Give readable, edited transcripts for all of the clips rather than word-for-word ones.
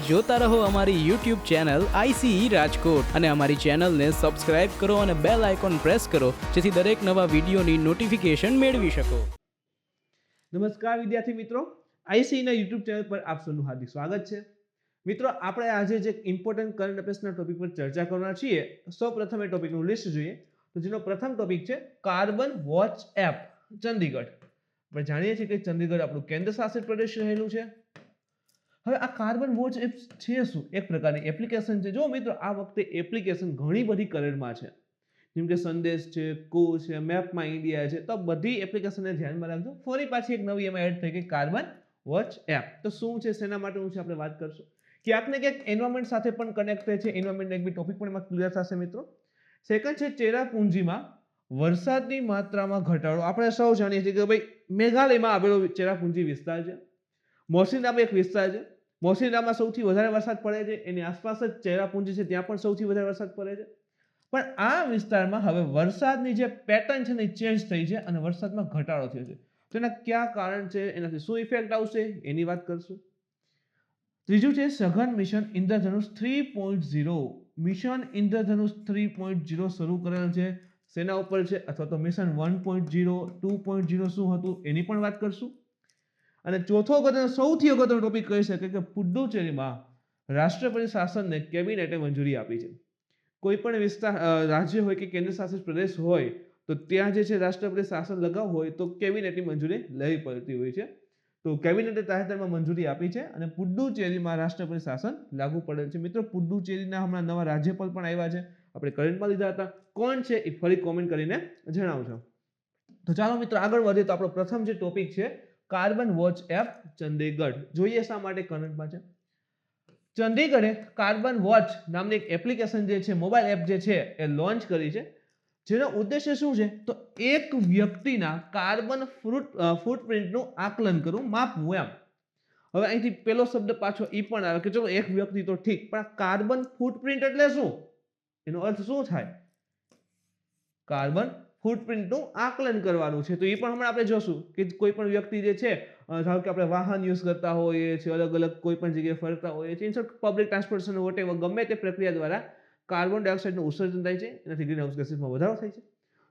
જોતા રહો અમારી YouTube ચેનલ ICE રાજકોટ અને અમારી ચેનલને સબસ્ક્રાઇબ કરો અને બેલ આઇકોન પ્રેસ કરો જેથી દરેક નવા વિડીયોની નોટિફિકેશન મેળવી શકો. નમસ્કાર વિદ્યાર્થી મિત્રો, ICE ના YouTube ચેનલ પર આપ સૌનું હાર્દિક સ્વાગત છે. મિત્રો, આપણે આજે જે ઇમ્પોર્ટન્ટ કરંટ અફેર્સના ટોપિક પર ચર્ચા કરવાના છીએ. સૌપ્રથમ એ ટોપિકનું લિસ્ટ જોઈએ તો જેનો પ્રથમ ટોપિક છે કાર્બન વોચ એપ ચંદીગઢ. આપણે જાણીએ છીએ કે ચંદીગઢ આપણું કેન્દ્ર શાસિત પ્રદેશ રહેલું છે. હવે આ કાર્બન વોચ એપ છે શું? એક પ્રકારની એપ્લિકેશન છે. જો મિત્રો, આ વખતે એપ્લિકેશન ઘણી બધી કરોડમાં છે, જેમ કે સંદેશ છે, કો છે, મેપમાં ઇન્ડિયા છે. તો બધી એપ્લિકેશનને ધ્યાનમાં રાખજો. ફરી પાછી એક નવી એમાં એડ થઈ ગઈ કાર્બન વોચ એપ. તો શું છે, શેના માટેનું છે, આપણે વાત કરશું. ક્યાંક ને ક્યાંક એન્વાયરમેન્ટ સાથે પણ કનેક્ટ થાય છે. એન્વાયરમેન્ટ એક બી ટોપિક પણ એમાં ક્લિયર થશે મિત્રો. સેકન્ડ છે ચેરાપુંજીમાં વરસાદની માત્રામાં ઘટાડો. આપણે સૌ જાણીએ છીએ કે ભાઈ મેઘાલયમાં આવેલો ચેરાપુંજી વિસ્તાર છે. મોસીનરામ એક વિસ્તાર છે. મોસીનરામમાં સૌથી વધારે વરસાદ પડે છે. એની આસપાસ જ ચેરાપુંજી છે, ત્યાં પણ સૌથી વધારે વરસાદ પડે છે. પણ આ વિસ્તારમાં હવે વરસાદની જે પેટર્ન છે ને ચેન્જ થઈ છે અને વરસાદમાં ઘટાડો થયો છે. તો એના ક્યાં કારણ છે, એનાથી શું ઇફેક્ટ આવશે, એની વાત કરશું. ત્રીજું છે સઘન મિશન ઇન્દ્રધનુષ 3.0. મિશન ઇન્દ્રધનુષ 3.0 શરૂ કરેલ છે. સેના ઉપર છે, અથવા તો મિશન 1.0 2.0 શું હતું એની પણ વાત કરશું. અને ચોથો અગત્યનો, સૌથી અગત્યનો ટોપિક કહી શકે કે પુડ્ડુચેરીમાં રાષ્ટ્રપતિ શાસનને કેબિનેટે મંજૂરી આપી છે. કોઈ પણ વિસ્તાર, રાજ્ય હોય કે કેન્દ્ર શાસિત પ્રદેશ હોય તો ત્યાં જે છે રાષ્ટ્રપતિ શાસન લગાવવું હોય તો કેબિનેટની મંજૂરી લેવી પડતી હોય છે. તો કેબિનેટે તાજેતરમાં મંજૂરી આપી છે અને પુડ્ડુચેરીમાં રાષ્ટ્રપતિ શાસન લાગુ પડેલ છે. મિત્રો, પુડ્ડુચેરીના હમણાં નવા રાજ્યપાલ પણ આવ્યા છે. આપણે કરંટમાં લીધા હતા. કોણ છે એ ફરી કોમેન્ટ કરીને જણાવજો. તો ચાલો મિત્રો આગળ વધીએ. તો આપણો પ્રથમ જે ટોપિક છે કાર્બન વોચ એપ ચંદીગઢ. જોઈએ શા માટે કરંટમાં છે. ચંદીગઢે કાર્બન વોચ નામની એક એપ્લિકેશન જે છે, મોબાઈલ એપ જે છે એ લોન્ચ કરી છે. જેનો ઉદ્દેશ્ય શું છે તો એક વ્યક્તિના કાર્બન ફૂટપ્રિન્ટનું આકલન કરવું, માપવું એમ. હવે અહીંથી પેલો શબ્દ પાછો એ પણ આવે કે ચલો એક વ્યક્તિ તો ઠીક, પણ કાર્બન ફૂટપ્રિન્ટ એટલે શું, એનો અર્થ શું થાય? કાર્બન ફૂટપ્રિન્ટનું આકલન કરવાનું છે. તો એ પણ હમણાં આપણે જોશું કે કોઈ પણ વ્યક્તિ જે છે, ધારો કે આપણે વાહન યુઝ કરતા હોઈએ છીએ, અલગ અલગ કોઈ પણ જગ્યાએ ફરતા હોઈએ છીએ, પબ્લિક ટ્રાન્સપોર્ટેશન વોટેવર, ગમે તે પ્રક્રિયા દ્વારા કાર્બન ડાયોક્સાઇડનું ઉત્સર્જન થાય છે, એનાથી ગ્રીન હાઉસ ગેસીસમાં વધારો થાય છે.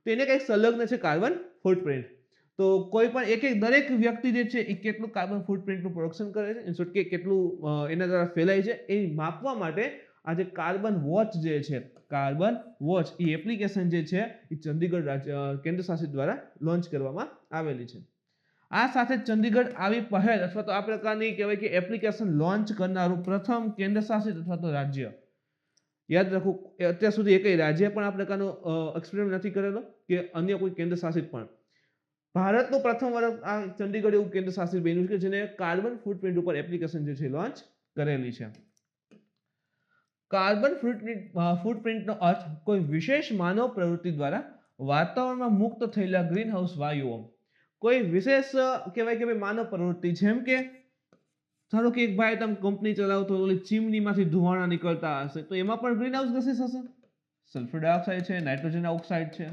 તો એને કંઈક સંલગ્ન છે કાર્બન ફૂટપ્રિન્ટ. તો કોઈ પણ દરેક વ્યક્તિ જે છે એ કેટલું કાર્બન ફૂટપ્રિન્ટનું પ્રોડક્શન કરે છે, ઇન શોર્ટ કે કેટલું એના દ્વારા ફેલાય છે, એ માપવા માટે આ જે કાર્બન વોચ જે છે, કાર્બન વોચ એ એપ્લિકેશન જે છે એ ચંદીગઢ રાજ્ય કેન્દ્ર શાસિત દ્વારા લોન્ચ કરવામાં આવેલી છે. આ સાથે ચંદીગઢ આવી પહેલ અથવા તો આ પ્રકારની કહેવાય કે એપ્લિકેશન લોન્ચ કરનારું પ્રથમ કેન્દ્ર શાસિત અથવા તો રાજ્ય. યાદ રાખવું, અત્યાર સુધી એક રાજ્ય પણ આ પ્રકારનો એક્સપેરિમેન્ટ નથી કરેલો કે અન્ય કોઈ કેન્દ્ર શાસિત પણ. ભારતનું પ્રથમ વર્ષ આ ચંદીગઢ એવું કેન્દ્ર શાસિત બન્યું છે કે જેને કાર્બન ફૂટપ્રિન્ટ ઉપર એપ્લિકેશન જે છે લોન્ચ કરેલી છે. કાર્બન ફૂટપ્રિન્ટનો અર્થ કોઈ વિશેષ માનવ પ્રવૃત્તિ દ્વારા વાતાવરણમાં મુક્ત થયેલા ગ્રીન હાઉસ વાયુઓ. કોઈ વિશેષ કહેવાય કે માનવ પ્રવૃત્તિ, જેમ કે ધારો કે એક ભાઈ તમે કંપની ચલાવતો હોય, ચીમનીમાંથી ધુમાડા નીકળતા હશે તો એમાં પણ ગ્રીન હાઉસ ગેસીસ હશે. સલ્ફર ડાયોક્સાઇડ છે, નાઇટ્રોજન ઓક્સાઇડ છે,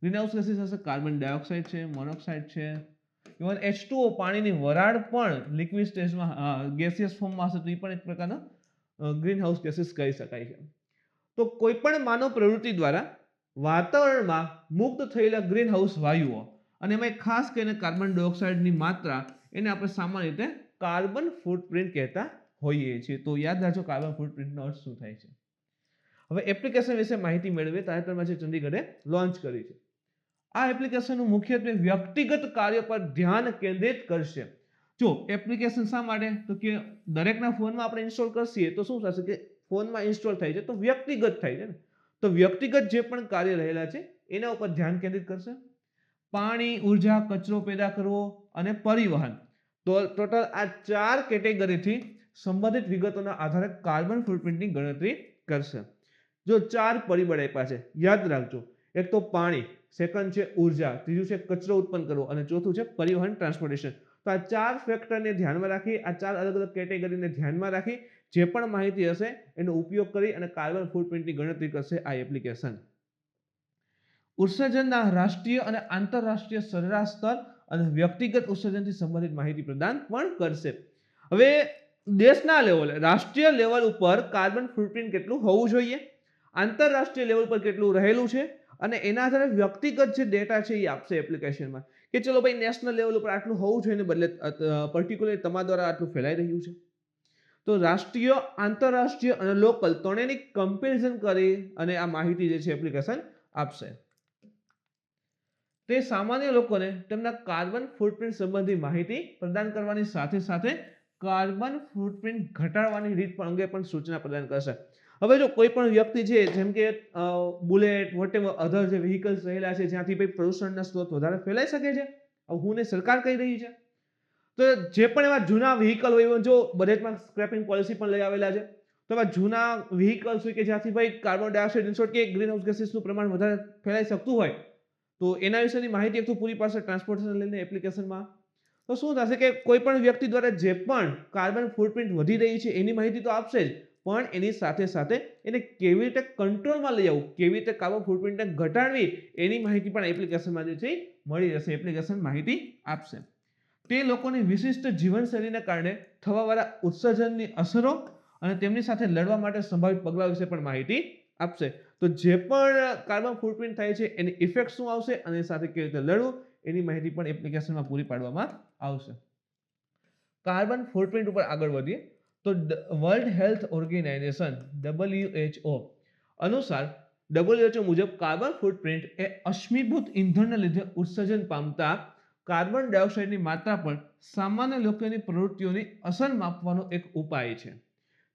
ગ્રીન હાઉસ ગેસીસ હશે. કાર્બન ડાયોક્સાઇડ છે, મોનોક્સાઇડ છે, ઇવન H2O પાણીની વરાળ પણ લિક્વિડ સ્ટેજમાં ગેસિયસ ફોર્મમાં હશે તો એ પણ એક પ્રકારનો ગ્રીન હાઉસ ગેસીસ કહી શકાય છે. તો કોઈ પણ માનવ પ્રવૃત્તિ દ્વારા વાતાવરણમાં મુક્ત થયેલા ગ્રીન હાઉસ વાયુઓ, અને એમાં ખાસ કરીને કાર્બન ડાયોક્સાઇડની માત્રા, એને આપણે સામાન્ય રીતે કાર્બન ફૂટપ્રિન્ટ કહેતા હોઈએ છીએ. તો યાદ રાખજો કાર્બન ફૂટપ્રિન્ટનો અર્થ શું થાય છે. હવે એપ્લિકેશન વિશે માહિતી મેળવીએ. તાજેતરમાં જે ચંદીગઢે લોન્ચ કરી છે. આ એપ્લિકેશનનું મુખ્યત્વે વ્યક્તિગત કાર્ય પર ધ્યાન કેન્દ્રિત કરશે. જો એપ્લિકેશન શા માટે, તો કે દરેકના ફોનમાં આપણે ઇન્સ્ટોલ કરશીએ તો શું થશે કે ફોનમાં ઇન્સ્ટોલ થાય છે તો વ્યક્તિગત થાય છે ને, તો વ્યક્તિગત જે પણ કાર્ય રહેલા છે એના ઉપર ધ્યાન કેન્દ્રિત કરશે. પાણી, ઉર્જા, કચરો પેદા કરવો અને પરિવહન, તો ટોટલ આ 4 કેટેગરીથી સંબંધિત વિગતોના આધારે કાર્બન ફૂટપ્રિન્ટની ગણતરી કરશે. જો 4 પરિબળ આપ્યા છે, યાદ રાખજો. એક તો પાણી, સેકન્ડ છે ઉર્જા, ત્રીજું છે કચરો ઉત્પન્ન કરવો અને ચોથું છે પરિવહન, ટ્રાન્સપોર્ટેશન. તો આ 4 ફેક્ટરને ધ્યાનમાં રાખી, આ 4 અલગ અલગ કેટેગરીને ધ્યાનમાં રાખી જે પણ માહિતી હશે એનો ઉપયોગ કરી અને કાર્બન ફૂટપ્રિન્ટની ગણતરી કરશે આ એપ્લિકેશન. ઉત્સર્જનના રાષ્ટ્રીય અને આંતરરાષ્ટ્રીય સરેરાશ સ્તર અને વ્યક્તિગત ઉત્સર્જનથી સંબંધિત માહિતી પ્રદાન પણ કરશે. હવે દેશના લેવલે રાષ્ટ્રીય લેવલ ઉપર કાર્બન ફૂટપ્રિન્ટ કેટલું હોવું જોઈએ, આંતરરાષ્ટ્રીય લેવલ પર કેટલું રહેલું છે, અને એના આધારે વ્યક્તિગત જે ડેટા છે એ આપશે એપ્લિકેશનમાં કે ચલો ભાઈ નેશનલ લેવલ ઉપર આટલું હોવું જોઈએ ને બદલે પર્ટિક્યુલર તમારા દ્વારા આટલું ફેલાઈ રહ્યું છે. તો રાષ્ટ્રીય, આંતરરાષ્ટ્રીય અને લોકલ ત્રણેયની કમ્પેરિઝન કરી અને આ માહિતી જે છે એપ્લિકેશન આપશે. તે સામાન્ય લોકોને તેમના કાર્બન ફૂટપ્રિન્ટ સંબંધી માહિતી પ્રદાન કરવાની સાથે સાથે કાર્બન ફૂટપ્રિન્ટ ઘટાડવાની રીત પણ અંગે પણ સૂચના પ્રદાન કરશે. હવે જો કોઈ પણ વ્યક્તિ છે જેમ કે બુલેટ વોટેવર અધર જે વ્હીકલ્સ રહેલા છે જ્યાંથી ભાઈ પ્રદૂષણના સ્ત્રોત વધારે ફેલાઈ શકે છે, હું ને સરકાર કહી રહી છે, તો જે પણ એવા જૂના વ્હીકલ હોય, જો બજેટમાં સ્ક્રેપિંગ પોલિસી પણ લઈ આવેલા છે, તો એવા જૂના વ્હીકલ્સ હોય કે જ્યાંથી ભાઈ કાર્બન ડાયોક્સાઇડ ઇનશોર્ટ કે ગ્રીનહાઉસ ગેસીસનું પ્રમાણ વધારે ફેલાઈ શકતું હોય, તો એના વિશેની માહિતી એક તો પૂરી પાડશે ટ્રાન્સપોર્ટેશન લઈને એપ્લિકેશનમાં. તો શું થશે કે કોઈ પણ વ્યક્તિ દ્વારા જે પણ કાર્બન ફૂટપ્રિન્ટ વધી રહી છે એની માહિતી તો આપશે જ, પણ એની સાથે સાથે એને કેવી રીતે કંટ્રોલમાં લઈ આવવું, કેવી રીતે કાર્બન ફૂટપ્રિન્ટને ઘટાડવી એની માહિતી પણ એપ્લિકેશનમાં જે છે મળી જશે. એપ્લિકેશન માહિતી આપશે. તે લોકોની વિશિષ્ટ જીવનશૈલીને કારણે થવાવાળા ઉત્સર્જનની અસરો અને તેમની સાથે લડવા માટે સંભવિત પગલાં વિશે પણ માહિતી આપશે. તો જે પણ કાર્બન ફૂટપ્રિન્ટ થાય છે એની ઇફેક્ટ શું આવશે અને સાથે કેવી રીતે લડવું એની માહિતી પણ એપ્લિકેશનમાં પૂરી પાડવામાં આવશે. કાર્બન ફૂટપ્રિન્ટ ઉપર આગળ વધીએ તો વર્લ્ડ હેલ્થ ઓર્ગેનાઇઝેશન WHO અનુસાર WHO મુજબ કાર્બન ફૂટપ્રિન્ટ એ અશ્મિભૂત ઇંધણને લીધે ઉત્સર્જન પામતા કાર્બન ડાયોક્સાઇડની માત્રા પર સામાન્ય લોકોની પ્રવૃત્તિઓની અસર માપવાનો એક ઉપાય છે.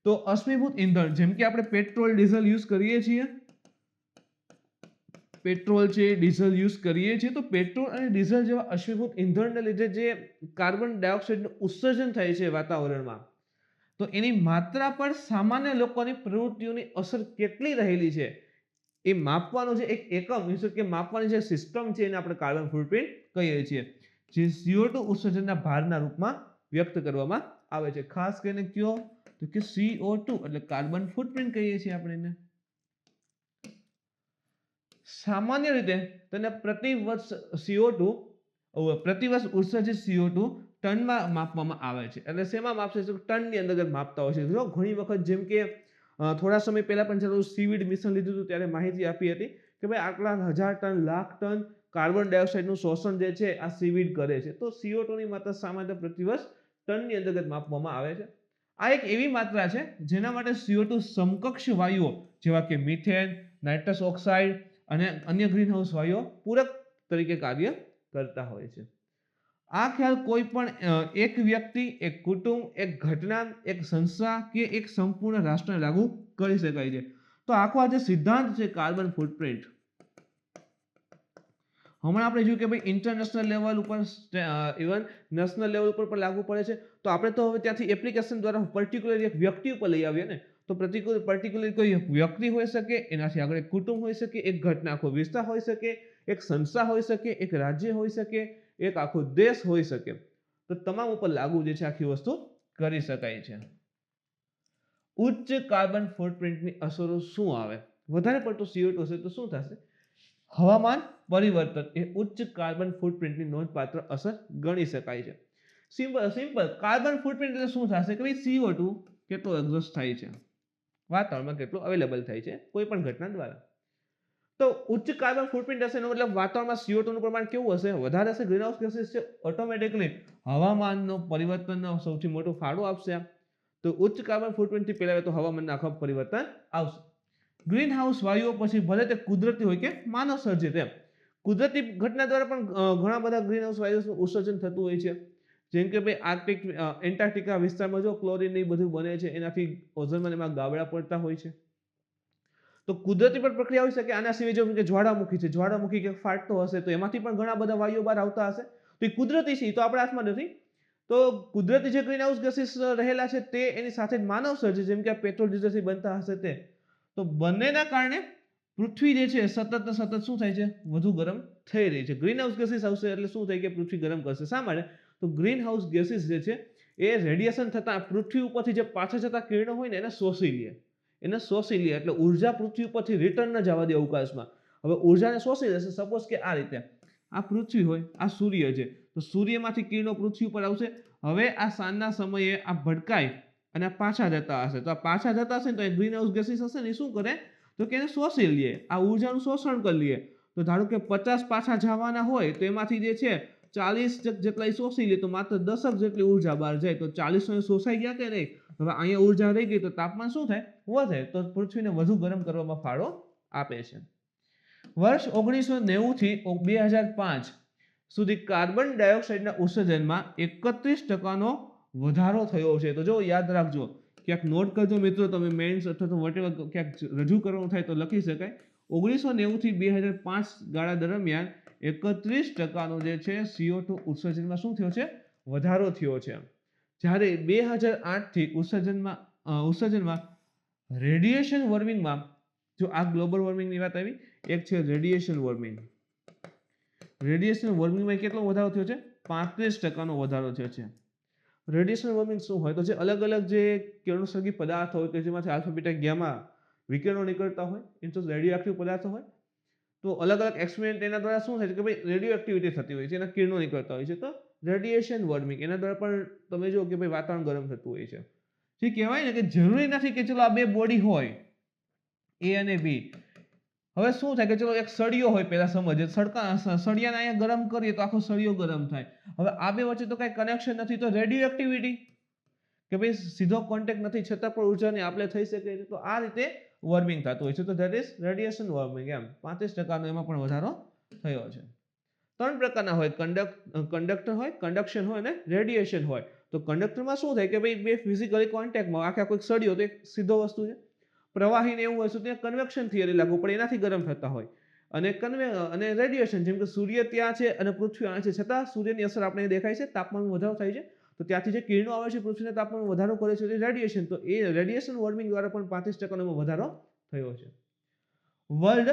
તો અશ્મિભૂત ઇંધણ જેમ કે આપણે પેટ્રોલ ડીઝલ યુઝ કરીએ છીએ, પેટ્રોલ છે ડીઝલ યુઝ કરીએ છીએ, તો પેટ્રોલ અને ડીઝલ જેવા અશ્મિભૂત ઇંધણને લીધે જે કાર્બન ડાયોક્સાઇડનું ઉત્સર્જન થાય છે વાતાવરણમાં, તો એની માત્રા પર સામાન્ય લોકોની પ્રવૃત્તિઓની અસર કેટલી રહેલી છે એ માપવાનો જે એક એકમ કે માપવાની જે સિસ્ટમ છે એને આપણે કાર્બન ફૂટપ્રિન્ટ કહીએ છીએ, જે CO2 ઉત્સર્જનના ભારના રૂપમાં વ્યક્ત કરવામાં આવે છે. ખાસ કરીને કયો તો કે CO2 એટલે કાર્બન ફૂટપ્રિન્ટ કહીએ છીએ આપણે એને. સામાન્ય રીતે તેને પ્રતિ વર્ષ CO2 પ્રતિ વર્ષ ઉત્સર્જિત CO2 ટનમાં માપવામાં આવે છે. એટલે શેમાં માપશે? ટનની અંદર માપતા હોય છે. જો ઘણી વખત જેમ કે થોડા સમય પહેલા પણ જ્યારે સીવીડ મિશન લીધું હતું ત્યારે માહિતી આપી હતી કે ભાઈ આટલા 1000 ટન લાખ ટન કાર્બન ડાયોક્સાઇડનું શોષણ જે છે આ સીવીડ કરે છે. તો CO2 ની માત્રા સામાન્ય પ્રતિ વર્ષ ટનની અંતર્ગત માપવામાં આવે છે. આ એક એવી માત્રા છે જેના માટે CO2 સમકક્ષ વાયુઓ જેવા કે મિથેન, નાઇટ્રસ ઓક્સાઇડ અને અન્ય ગ્રીનહાઉસ વાયુઓ પૂરક તરીકે કાર્ય કરતા હોય છે. આ ખ્યાલ કોઈ પણ એક વ્યક્તિ, એક કુટુંબ, એક ઘટના, એક સંસ્થા કે એક સંપૂર્ણ રાષ્ટ્રને લાગુ કરી શકાય છે. તો આખો આ જે સિદ્ધાંત છે કાર્બન ફૂટપ્રિન્ટ, હમણાં આપણે જોયું કે ભાઈ ઇન્ટરનેશનલ લેવલ ઉપર ઇવન નેશનલ લેવલ ઉપર પણ લાગુ પડે છે. તો આપણે તો હવે ત્યાંથી એપ્લિકેશન દ્વારા પર્ટિક્યુલર એક વ્યક્તિ ઉપર લઈ આવીએ ને, તો પર્ટિક્યુલર કોઈ વ્યક્તિ હોઈ શકે, એનાથી આગળ એક કુટુંબ હોઈ શકે, એક ઘટના આખો વિસ્તાર હોઈ શકે, એક સંસ્થા હોઈ શકે, એક રાજ્ય હોઈ શકે, એક આખો દેશ હોઈ શકે. તો તમામ ઉપર લાગુ જે છે આખી વસ્તુ કરી શકાય છે. ઉચ્ચ કાર્બન ફૂટપ્રિન્ટની અસરો શું આવે? વધારે પડતો CO2 હશે તો શું થશે? હવામાન પરિવર્તન એ ઉચ્ચ કાર્બન ફૂટપ્રિન્ટની નોંધપાત્ર અસર ગણી શકાય છે. સિમ્પલ કાર્બન ફૂટપ્રિન્ટ એટલે શું થશે કે ભાઈ CO2 કેટલો એક્ઝોસ્ટ થાય છે, વાતાવરણમાં કેટલો અવેલેબલ થાય છે કોઈ પણ ઘટના દ્વારા. તો ઉચ્ચ કાર્બન ફૂટપ્રિન્ટ હશે એનો મતલબ વાતાવરણમાં CO2 નું પ્રમાણ કેવું હશે? વધારે હશે. ગ્રીનહાઉસ ગેસીસ છે ઓટોમેટિકલી હવામાનનો પરિવર્તનનો સૌથી મોટો ફાળો આપશે. તો ઉચ્ચ કાર્બન ફૂટપ્રિન્ટથી પહેલા તો હવામાનના આખા પરિવર્તન આવશે. ગ્રીનહાઉસ વાયુઓ પછી ભલે તે કુદરતી હોય કે માનવ સર્જિત, એમ કુદરતી ઘટના દ્વારા પણ ઘણા બધા ગ્રીનહાઉસ વાયુઓનું ઉત્સર્જન થતું હોય છે. જેમ કે ભાઈ આર્કટિક એન્ટાર્કટિકા વિસ્તારમાં જો ક્લોરિન ને બધું બને છે એનાથી ઓઝોનમાં એમાં ગાબડા પડતા હોય છે. તો કુદરતી પણ પ્રક્રિયા હોઈ શકે. આના સિવાય જો કે જ્વાળામુખી છે, જ્વાળામુખી કે ફાટતો હશે તો એમાંથી પણ ઘણા બધા વાયુઓ બહાર આવતા હશે. તો એ કુદરતી છે, તો આપણા હાથમાં નથી. તો કુદરતી જે ગ્રીનહાઉસ ગેસીસ રહેલા છે તે એની સાથે માનવ સર્જિત જેમ કે પેટ્રોલ ડીઝલથી બનતા હશે તે, તો બંનેના કારણે પૃથ્વી જે છે સતત શું થાય છે? વધુ ગરમ થઈ રહી છે. ગ્રીનહાઉસ ગેસીસ આવશે એટલે શું થાય કે પૃથ્વી ગરમ કરશે. શા માટે? તો ગ્રીનહાઉસ ગેસીસ જે છે એ રેડિયેશન થતા પૃથ્વી ઉપરથી જે પાછા જતા કિરણો હોય ને એને શોષી લે. એટલે ઉર્જા પૃથ્વી ઉપરથી રિટર્ન ન જવા દે અવકાશમાં. હવે ઉર્જાને શોષી લેશે. સપોઝ કે આ રીતે આ પૃથ્વી હોય, આ સૂર્ય છે, તો સૂર્યમાંથી કિરણો પૃથ્વી ઉપર આવશે. હવે આ સાંજના સમયે આ ભડકાય અને આ પાછા જતા હશે. તો આ પાછા જતા હશે ને તો એ ગ્રીન હાઉસ ગેસીસ હશે ને એ શું કરે તો કે એને શોષી લે, આ ઉર્જાનું શોષણ કરી લે. તો ધારો કે 50 પાછા જવાના હોય તો એમાંથી જે છે 40 જેટલા શોષી લે, તો માત્ર 10 જેટલી ઉર્જા બહાર જાય. તો 40 શોષાઈ ગયા કે નહીં? હવે અહીંયા ઉર્જા રહી ગઈ તો તાપમાન શું થાય? વધે. તો પૃથ્વીને વધુ ગરમ કરવામાં ફાળો આપે છે. વર્ષ 1990 થી 2005 સુધી કાર્બન ડાયોક્સાઇડના ઉત્સર્જનમાં 31% વધારો થયો છે. તો જો યાદ રાખજો, ક્યાંક નોટ કરજો મિત્રો, તમે મેન્સ અથવા તો વટેવર ક્યાંક રજૂ કરવાનું થાય તો લખી શકાય. 1990 થી 2005 ગાળા દરમિયાન 31% જે છે CO2 ઉત્સર્જનમાં શું થયો છે? વધારો થયો છે. જ્યારે 2008 થી ઉત્સર્જનમાં રેડિયેશન વોર્મિંગમાં, જો આ ગ્લોબલ વોર્મિંગની વાત આવી, એક છે રેડિયેશન વોર્મિંગ. રેડિયેશન વોર્મિંગમાં કેટલો વધારો થયો છે? 35% વધારો થયો છે. રેડિયેશન વોર્મિંગ શું હોય? તો જે અલગ અલગ જે કિરણોત્સર્ગી પદાર્થ હોય કે જેમાંથી આલ્ફા બીટા ગામા વિકિરણો નીકળતા હોય, ઇન્ટુ રેડિયો એક્ટિવ પદાર્થો હોય, તો અલગ અલગ એક્સપેરિમેન્ટ એના દ્વારા શું થાય છે કે ભાઈ રેડિયો એક્ટિવિટી થતી હોય છે, એના કિરણો નીકળતા હોય છે. તો રેડિયેશન વોર્મિંગ એના દ્વારા પણ તમે જો કે ભાઈ વાતાવરણ ગરમ થતું હોય છે. જે કહેવાય ને કે જરૂરી નથી કે ચલો આ બે બોડી હોય એ અને બી. હવે શું થાય કે ચલો એક સળિયો હોય, પહેલા સમજે સળિયાને અહીંયા ગરમ કરીએ તો આખો સળિયો ગરમ થાય. હવે આ બે વચ્ચે તો કઈ કનેક્શન નથી, તો રેડિયો એક્ટિવિટી કે ભાઈ સીધો કોન્ટેક્ટ નથી છતાં પણ ઉર્જાની આપલે થઈ શકે છે. તો આ રીતે વોર્મિંગ થતું હોય છે. તો ધેટ ઇઝ રેડિયેશન વોર્મિંગ. એમ 35% એમાં પણ વધારો થયો છે. 3 પ્રકારના હોય, કંડક્ટર હોય, કન્ડક્શન હોય અને રેડિયેશન હોય. તો કંડક્ટરમાં શું થાય કે ભાઈ બે ફિઝિકલી કોન્ટેક્ટમાં, આખા કોઈક સળિયો તો એક સીધો વસ્તુ છે. પ્રવાહીને એવું હોય તો ત્યાં કન્વેક્શન થિયરી લાગુ પડે, એનાથી ગરમ થતા હોય. અને રેડિયેશન, જેમ કે સૂર્ય ત્યાં છે અને પૃથ્વી આ છે, છતાં સૂર્યની અસર આપણે દેખાય છે, તાપમાનમાં વધારો થાય છે. તો ત્યાંથી જે કિરણો આવે છે પૃથ્વીના તાપમાનમાં વધારો કરે છે, એ રેડિયેશન. તો એ રેડિયેશન વોર્મિંગ દ્વારા પણ 35% વધારો થયો છે. વર્લ્ડ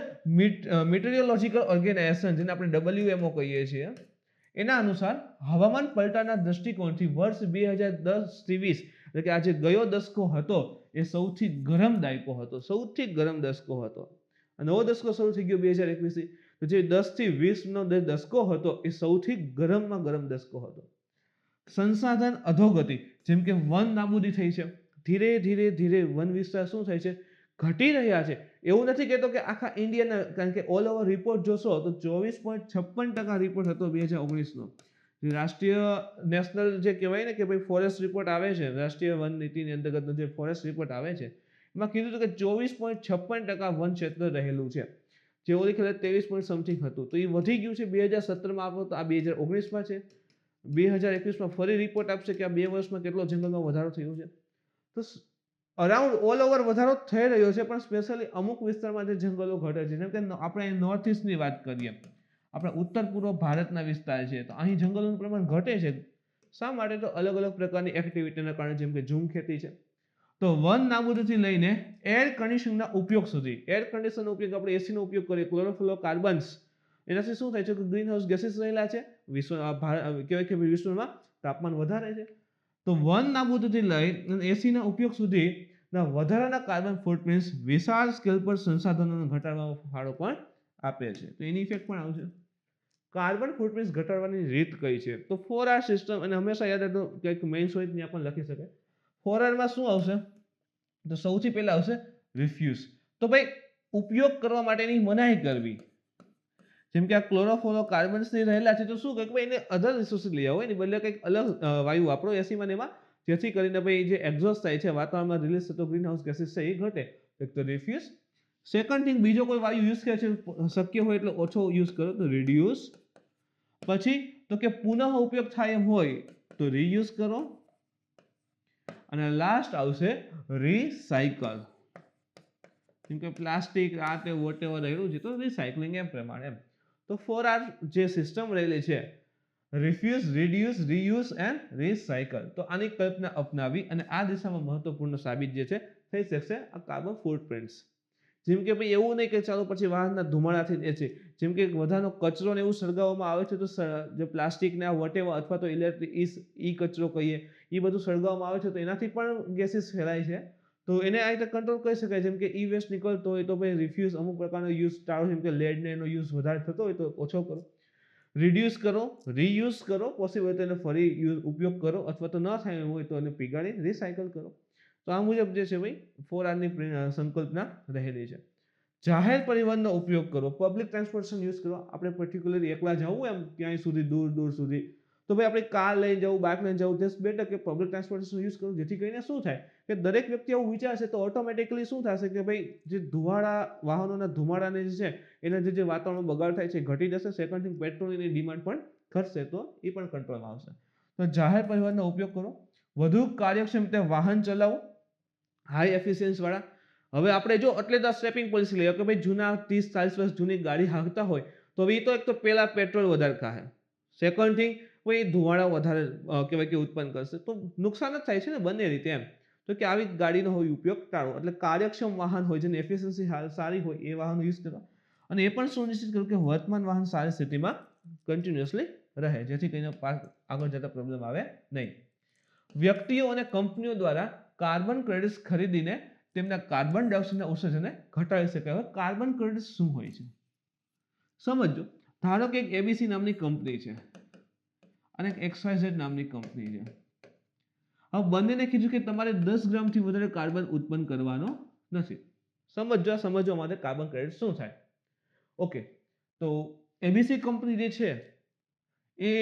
મીટરિયોલોજિકલ ઓર્ગેનાઇઝેશન, જેને આપણે WMO કહીએ છીએ, એના અનુસાર હવામાન પલટાના દ્રષ્ટિકોણથી વર્ષ 2010-20, એટલે કે આ જે ગયો દશકો હતો એ સૌથી ગરમ દાયકો હતો. સૌથી ગરમ દશકો હતો. નવો દશકો શરૂ થઈ ગયો 2021 થી. તો જે 10 થી 20 નો જે દશકો હતો એ સૌથી ગરમમાં ગરમ દશકો હતો. સંસાધન અધોગતિ, જેમ કે વન નાબૂદી થઈ છે, ધીરે ધીરે ધીરે વન વિસ્તાર શું થાય છે? ઘટી રહ્યા છે. એવું નથી કહેતો કે આખા ઇન્ડિયાના, કારણ કે ઓલ ઓવર રિપોર્ટ જોશો તો 24.56% રિપોર્ટ હતો 2019 નો. રાષ્ટ્રીય નેશનલ જે કહેવાય ને કે ભાઈ ફોરેસ્ટ રિપોર્ટ આવે છે, રાષ્ટ્રીય વન નીતિની અંતર્ગત જે ફોરેસ્ટ રિપોર્ટ આવે છે, એમાં કીધું હતું કે 24.56% વન ક્ષેત્ર રહેલું છે, જે ઓલી વખતે 23 સમથિંગ હતું. તો એ વધી ગયું છે. 2017માં આપણો તો આ 2019માં છે. 2021માં ફરી રિપોર્ટ આપશે કે આ 2 વર્ષમાં કેટલો જંગલમાં વધારો થયો છે. તો અરાઉન્ડ ઓલ ઓવર વધારો થઈ રહ્યો છે, પણ સ્પેશિયલી અમુક વિસ્તારમાં જે જંગલો ઘટે છે, જેમ કે આપણે નોર્થ ઈસ્ટની વાત કરીએ, આપણા ઉત્તર પૂર્વ ભારતના વિસ્તાર છે, તો અહીં જંગલોનું પ્રમાણ ઘટે છે. શા માટે? તો અલગ અલગ પ્રકારની એક્ટિવિટીના કારણે, જેમ કે ઝૂમ ખેતી છે. તો વન નાબૂદીથી લઈને એર કન્ડિશનના ઉપયોગ સુધી. એર કન્ડિશનનો ઉપયોગ, આપણે એસીનો ઉપયોગ કરીએ, ક્લોરોફ્લોરોકાર્બન્સ, એનાથી શું થાય છે કે ગ્રીન હાઉસ ગેસીસ રહેલા છે, કહેવાય કે વિશ્વમાં તાપમાન વધારે છે. તો વન નાબૂદીથી લઈ એસીના ઉપયોગ સુધીના વધારાના કાર્બન ફૂટપ્રિન્ટ્સ વિશાળ સ્કેલ પર સંસાધનોને ઘટાડવામાં ફાળો પણ આપે છે. તો એની ઇફેક્ટ પણ આવશે. કાર્બન ફૂટપ્રિન્ટ્સ ઘટાડવાની રીત કઈ છે? તો 4R સિસ્ટમ, અને હંમેશા યાદ રાખજો કંઈક મેઇન્સ હોય ત્યાં પણ લખી શકાય. 4Rમાં શું આવશે? તો સૌથી પહેલા આવશે રિફ્યુઝ. તો ભાઈ ઉપયોગ કરવા માટેની મનાઈ કરવી. જેમ કે આ ક્લોરોફ્લોરોકાર્બન્સની રહેલા છે, તો શું કે ભાઈ એને અધર રિસોર્સિસ લઈ આવો, એની બદલે કંઈક અલગ વાયુ વાપરો એસીમાં ને એમાં, જેથી કરીને ભાઈ જે એક્ઝોસ્ટ થાય છે, વાતાવરણમાં રિલીઝ થતો ગ્રીન હાઉસ ગેસીસ છે એ ઘટે. એક તો રિફ્યુઝ. સેકન્ડ થિંગ, બીજો કોઈ વાયુ યુઝ કરે છે, શક્ય હોય એટલે ઓછો યુઝ કરો, તો રિડ્યુસ. પછી તો કે પુનઃ ઉપયોગ થાય એમ હોય તો રીયુઝ કરો. અને લાસ્ટ આવશે રીસાયકલ. જેમ કે પ્લાસ્ટિક આ તે વોટેવર રહેલું છે, તો રીસાયકલિંગ એમ પ્રમાણે એમ. તો 4R જે સિસ્ટમ રહેલી છે, refuse, reduce, reuse and recycle, તો આની કલ્પના અપનાવી અને આ દિશામાં મહત્વપૂર્ણ સાબિત જે છે થઈ શકશે આ કાર્બન ફૂટપ્રિન્ટ્સ. જેમ કે ભાઈ એવું નહીં કે ચાલો પછી વાહનના ધુમાડાથી એ છે, જેમ કે વધારાનો કચરો ને એવું સળગાવવામાં આવે છે, તો જે પ્લાસ્ટિકને આ વટેવર અથવા તો ઇલેક્ટ્રિક ઈ કચરો કહીએ, એ બધું સળગાવવામાં આવે છે, તો એનાથી પણ ગેસીસ ફેલાય છે. તો એને આ રીતે કંટ્રોલ કરી શકાય. જેમ કે ઈ વેસ્ટ નીકળતો હોય તો ભાઈ રિફ્યુઝ, અમુક પ્રકારનો યુઝ ટાળો, જેમ કે લેડને એનો યુઝ વધારે થતો હોય તો ઓછો કરો. રિડ્યુસ કરો, રીયુઝ કરો, પોસિબલ હોય તો એને ફરી ઉપયોગ કરો, અથવા તો ન થાય હોય તો એને પીગાળી રીસાયકલ કરો. તો આ મુજબ જે છે ભાઈ 4R ની સંકલ્પના રહેલી છે. જાહેર પરિવહનનો ઉપયોગ કરો, પબ્લિક ટ્રાન્સપોર્ટેશન યુઝ કરો. આપણે પર્ટિક્યુલરલી એકલા જવું એમ ક્યાંય સુધી દૂર સુધી, તો ભાઈ આપણે કાર લઈને જવું, બાઇક લઈને જવું, ધેટ્સ બેટર કે પબ્લિક ટ્રાન્સપોર્ટેશન યુઝ કરો. જેથી કરીને શું થાય કે દરેક વ્યક્તિ આવું વિચારશે તો ઓટોમેટિકલી શું થશે કે ભાઈ જે ધુવાડા વાહનોના ધુમાડાને જે છે એના જે વાતાવરણ બગાડ થાય છે ઘટી જશે. સેકન્ડ થિંગ, પેટ્રોલની ડિમાન્ડ પણ ઘટશે, તો એ પણ કંટ્રોલમાં આવશે. તો જાહેર પરિવહનનો ઉપયોગ કરો, વધુ કાર્યક્ષમ રીતે વાહન ચલાવો, હાઈ એફિશિયન્સી વાળા. હવે આપણે જો એટલે તો સ્ટેપિંગ પોલિસી લઈએ કે ભાઈ જૂના 30-40 વર્ષ જૂની ગાડી હાંકતા હોય તો એ તો એક તો પહેલા પેટ્રોલ વધારે ખાય, સેકન્ડ થિંગ ભાઈ ધુમાડા વધારે કહેવાય કે ઉત્પન્ન કરશે, તો નુકસાન જ થાય છે ને બંને રીતે એમ. તો કે આવી ગાડીનો હોય ઉપયોગ ટાળો. એટલે કાર્યક્ષમ વાહન હોય જેની એફિશિયન્સી સારી હોય એ વાહનો યુઝ કરો. અને એ પણ સુનિશ્ચિત કરો કે વર્તમાન વાહન સારી સ્થિતિમાં કન્ટિન્યુઅસલી રહે, જેથી કરીને આગળ જતા પ્રોબ્લેમ આવે નહીં. વ્યક્તિઓ અને કંપનીઓ દ્વારા કાર્બન ક્રેડિટ્સ ખરીદીને તેમના કાર્બન ડાયોક્સાઇડના ઉત્સર્જનને ઘટાડી શકાય. હવે કાર્બન ક્રેડિટ્સ શું હોય છે સમજો. ધારો કે એક એબીસી નામની કંપની છે અને એક XYZ નામની કંપની છે. હવે બંનેને કીધું કે તમારે 10 ગ્રામથી વધારે કાર્બન ઉત્પન્ન કરવાનો નથી. સમજવા માટે કાર્બન ક્રેડિટ શું થાય. ઓકે, તો એબીસી કંપની જે છે એ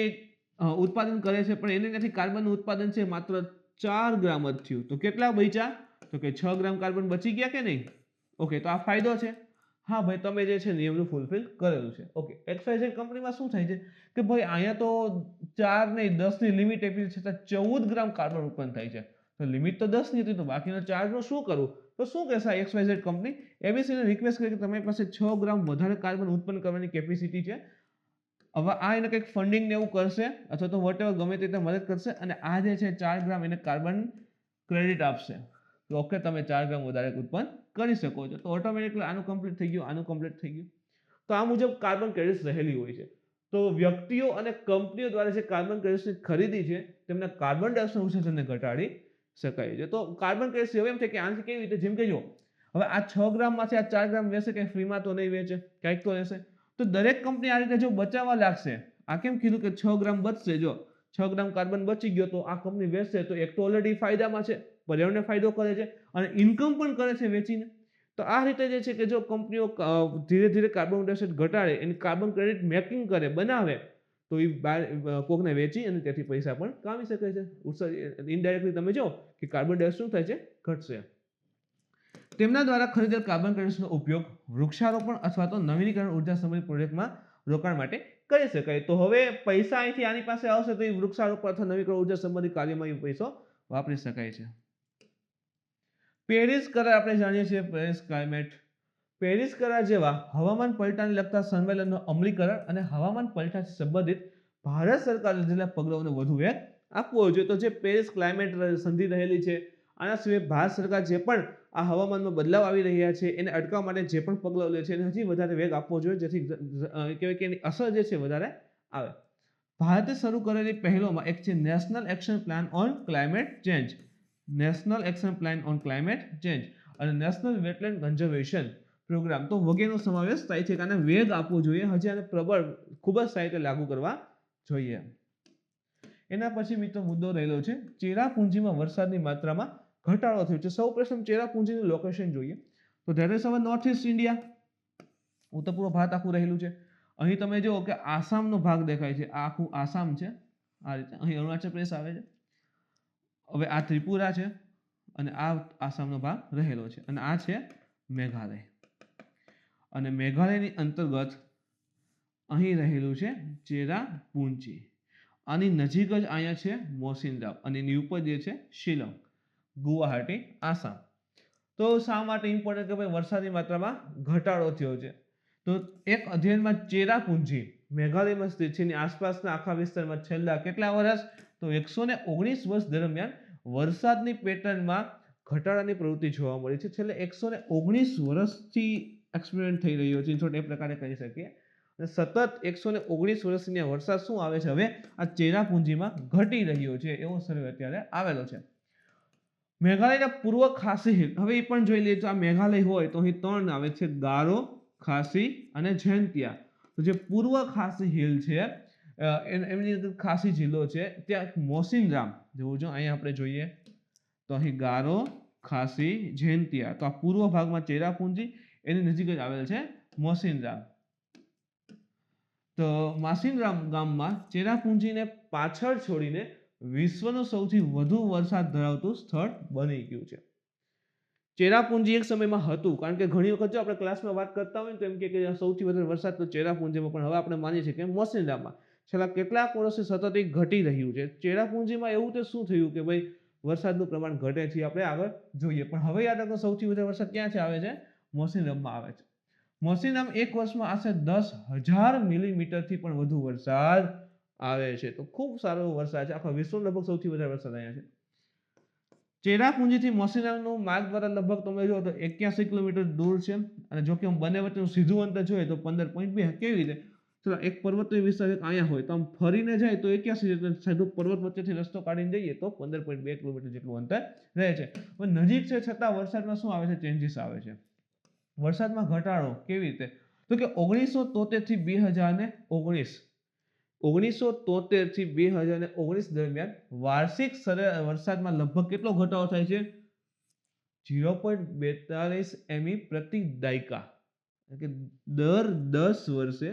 ઉત્પાદન કરે છે, પણ એને ત્યાંથી કાર્બનનું ઉત્પાદન છે માત્ર 4 ગ્રામ જ થયું. તો કેટલા બચ્યા? તો કે 6 ગ્રામ કાર્બન બચી ગયા કે નહીં? ઓકે, તો આ ફાયદો છે. હા ભાઈ, તમે જે છે નિયમનું ફૂલફિલ કરેલું છે. ઓકે, XYZ કંપનીમાં શું થાય છે કે ભાઈ અહીંયા તો 4 નહીં 10 ની લિમિટ આપી છે, છતાં 14 ગ્રામ કાર્બન ઉત્પન્ન થાય છે. તો લિમિટ તો 10 ની હતી, તો બાકીના 4 નું શું કરવું? તો શું કહેશે XYZ કંપની? એબીસીને રિક્વેસ્ટ કરે કે તમારી પાસે 6 ગ્રામ વધારે કાર્બન ઉત્પન્ન કરવાની કેપેસિટી છે. હવે આ એને કંઈક ફંડિંગ ને એવું કરશે અથવા તો વોટેવર ગમે તે રીતે મદદ કરશે અને આ જે છે 4 ગ્રામ એને કાર્બન ક્રેડિટ આપશે. તો ઓકે, તમે 4 ગ્રામ વધારે ઉત્પન્ન કરી શકો છો. તો ઓટોમેટિકલી આનું કમ્પ્લીટ થઈ ગયું, આનું કમ્પ્લીટ થઈ ગયું. તો આ મુજબ કાર્બન ક્રેડિટ્સ રહેલી હોય છે. તો વ્યક્તિઓ અને કંપનીઓ દ્વારા જે કાર્બન ક્રેડિટ્સની ખરીદી છે તેમના કાર્બન ડાયોક્સાઇડ ઉત્સર્જનને ઘટાડી શકાય છે. તો કાર્બન ક્રેડિટ્સ હવે એમ થાય કે આનાથી કેવી રીતે, જેમ કે જો હવે આ 6 ગ્રામમાંથી આ 4 ગ્રામ વેચે કે ફ્રીમાં તો નહીં વેચે, કંઈક તો રહેશે. તો દરેક કંપની આ રીતે જો બચાવવા લાગશે, આ કેમ કીધું કે 6 ગ્રામ બચશે, જો 6 ગ્રામ કાર્બન બચી ગયો તો આ કંપની વેચશે તો એક તો ઓલરેડી ફાયદામાં છે, પર્યાવરણને ફાયદો કરે છે અને ઇન્કમ પણ કરે છે વેચીને. તો આ રીતે જે છે કે જો કંપનીઓ ધીરે ધીરે કાર્બન ડાયોક્સાઇડ ઘટાડે, એની કાર્બન ક્રેડિટ મેકિંગ કરે, બનાવે, તો એ કોકને વેચી અને તેથી પૈસા પણ કામી શકે છે. ઇનડાયરેક્ટલી તમે જો કે કાર્બન ડાયોક્સાઇડ શું થાય છે, ઘટશે. તેમના દ્વારા ખરીદેલ કાર્બન ક્રેડિટ્સનો ઉપયોગ વૃક્ષારોપણ અથવા તો નવીનીકરણ ઉર્જા સંબંધિત પ્રોજેક્ટમાં રોકાણ માટે કરી શકાય. તો હવે પૈસા અહીંથી આની પાસે આવશે તો એ વૃક્ષારોપણ અથવા નવીનીકરણ ઉર્જા સંબંધિત કાર્યમાં એ પૈસો વાપરી શકાય છે. પેરિસ કરાર આપણે જાણીએ છીએ, પેરિસ ક્લાઇમેટ. પેરિસ કરાર જેવા હવામાન પલટાને લગતા સંમેલનનો અમલીકરણ અને હવામાન પલટાથી સંબંધિત ભારત સરકાર લીધેલા પગલાઓને વધુ વેગ આપવો જોઈએ. તો જે પેરિસ ક્લાઇમેટ સંધિ રહેલી છે, આના સિવાય ભારત સરકાર જે પણ આ હવામાનમાં બદલાવ આવી રહ્યા છે એને અટકાવવા માટે જે પણ પગલાઓ લે છે એને હજી વધારે વેગ આપવો જોઈએ, જેથી કહેવાય કે એની અસર જે છે વધારે આવે. ભારતે શરૂ કરેલી પહેલોમાં એક છે national action plan on climate change, national action plan on climate change અને નેશનલ વેટલેન્ડ કન્ઝર્વેશન પ્રોગ્રામ. તો વગેરેનો સમાવેશ થાય છે કે આને વેગ આપવો જોઈએ, હજી આને પ્રબળ ખૂબ જ સારી રીતે લાગુ કરવા જોઈએ. એના પછી મિત્રો મુદ્દો રહેલો છે ચેરાપુંજીમાં વરસાદની માત્રામાં ઘટાડો થયો છે. સૌપ્રથમ ચેરાપુંજીનું લોકેશન જોઈએ તો that is our north east India, ઉત્તર પૂર્વ ભારત આખું રહેલું છે. અહીં તમે જુઓ કે આસામનો ભાગ દેખાય છે, આ આખું આસામ છે આ રીતે. અહીં અરુણાચલ પ્રદેશ આવે છે, હવે આ ત્રિપુરા છે અને આ આસામનો ભાગ રહેલો છે અને આ છે મેઘાલય. અને મેઘાલયની અંતર્ગત અહીં રહેલું છે ચેરાપુંજી. આની નજીક જ અહીંયા છે મોસિનરામ અને એની ઉપર જે છે શિલોંગ, ગુવાહાટી, આસામ. તો શા માટે ઇમ્પોર્ટન્ટ કે ભાઈ વરસાદની માત્રામાં ઘટાડો થયો છે. તો એક અધ્યયનમાં ચેરાપુંજી મેઘાલયમાં સ્થિત છે, એની આસપાસના આખા વિસ્તારમાં છેલ્લા કેટલા વર્ષ, તો 119 વર્ષ દરમિયાન વરસાદની પેટર્નમાં ઘટાડાની પ્રવૃત્તિ જોવા મળી છે. છેલ્લે 119 વર્ષથી એક્સપેરિમેન્ટ થઈ રહ્યો છે, ઇન્શોર્ટ એ પ્રકારે કહી શકીએ. અને સતત 119 વર્ષની વરસાદ શું આવે છે, હવે આ ચેરાપુંજીમાં ઘટી રહ્યો છે એવો સર્વે અત્યારે આવેલો છે. મેઘાલયના પૂર્વ ખાસી હિલ, હવે એ પણ જોઈ લઈએ તો આ મેઘાલય હોય તો અહીં 3 આવે છે, ગારો, ખાસી અને જૈંતિયા. તો જે પૂર્વ ખાસી હિલ છે એમની અંદર ખાસી જિલ્લો છે, ત્યાં મોસિનરામ જેવું જો અહીંયા આપણે જોઈએ તો અહીં ગારો, ખાસી જેન્તિયા. તો આ પૂર્વ ભાગમાં ચેરાપુંજી, એની નજીક જ આવેલ છે મોસિનરામ. તો માસિનરામ ગામમાં ચેરાપુંજીને પાછળ છોડીને વિશ્વનું સૌથી વધુ વરસાદ ધરાવતું સ્થળ બની ગયું છે. ચેરાપુંજી એક સમયમાં હતું, કારણ કે ઘણી વખત જો આપણે ક્લાસમાં વાત કરતા હોય તો એમ કે સૌથી વધારે વરસાદ તો ચેરાપુંજીમાં, પણ હવે આપણે માનીએ છીએ કે મોસિનરામમાં છેલ્લા કેટલાક વર્ષથી સતત ઘટી રહ્યું છે. ચેરાપુંજીમાં એવું તો શું થયું કે ભાઈ વરસાદનું પ્રમાણ ઘટે છે, આપણે આગળ જોઈએ. પણ હવે યાદ રાખો સૌથી વધારે વરસાદ ક્યાંથી આવે છે? મોસિનરામમાં આવે છે. મોસિનરામ એક વર્ષમાં આશરે 10,000 મિલીમીટરથી પણ વધુ વરસાદ આવે છે. તો ખૂબ સારો વરસાદ છે. આખા વિશ્વનો લગભગ સૌથી વધારે વરસાદ અહીંયા છે. ચેરાપુંજીથી મોસિનરામનું માર્ગ દ્વારા લગભગ તમે જો તો 81 કિલોમીટર દૂર છે. અને જો કે બંને વચ્ચેનું સીધું અંતર જોઈએ તો 15.2. કેવી રીતે? ચલો એક પર્વતીય વિસ્તાર અહીંયા હોય તો આમ ફરીને જાય તો 81, એટલે સીધું પર્વત વચ્ચેથી રસ્તો કાઢીને જઈએ તો 15.2 કિલોમીટર જેટલું અંતર રહે છે. પણ નજીક છે છતાં વરસાદમાં શું આવે છે? ચેન્જીસ આવે છે. વરસાદમાં ઘટાડો કેવી રીતે? તો કે 1973 થી 2019, 1973 થી 2019 દરમિયાન વાર્ષિક વરસાદમાં લગભગ કેટલો ઘટાડો થાય છે? 0.42 એમઈ પ્રતિ દાયકા. કે દર 10 વર્ષે,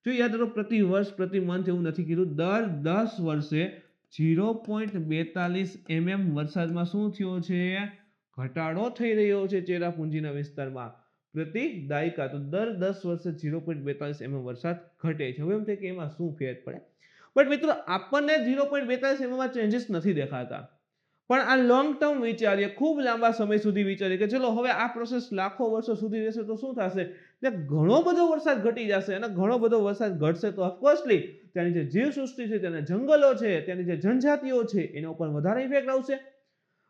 જો યાદ રાખો પ્રતિ વર્ષ પ્રતિ મંથ એવું નથી કીધું, દર 10 વર્ષે 0.42 mm વરસાદમાં શું થયો છે? ઘટાડો થઈ રહ્યો છે ચેરાપુંજીના વિસ્તારમાં પ્રતિ દાયકા. તો દર 10 વર્ષે 0.42 mm વરસાદ ઘટે છે. હવે એમ થાય કે એમાં શું ફેર પડે? પણ મિત્રો આપણને 0.42 mm માં ચેન્જીસ નથી દેખાતા, પણ આ લોંગ ટર્મ વિચારીએ, ખૂબ લાંબા સમય સુધી વિચારીએ કે ચલો હવે આ પ્રોસેસ લાખો વર્ષો સુધી રહેશે તો શું થશે? ઘણો બધો વરસાદ ઘટી જશે, અને ઘણો બધો વરસાદ ઘટશે તો ઓફકોર્સલી ત્યાંની જે જીવસૃષ્ટિ છે, ત્યાંના જંગલો છે, ત્યાંની જે જનજાતિઓ છે એના ઉપર વધારે ઇફેક્ટ આવશે.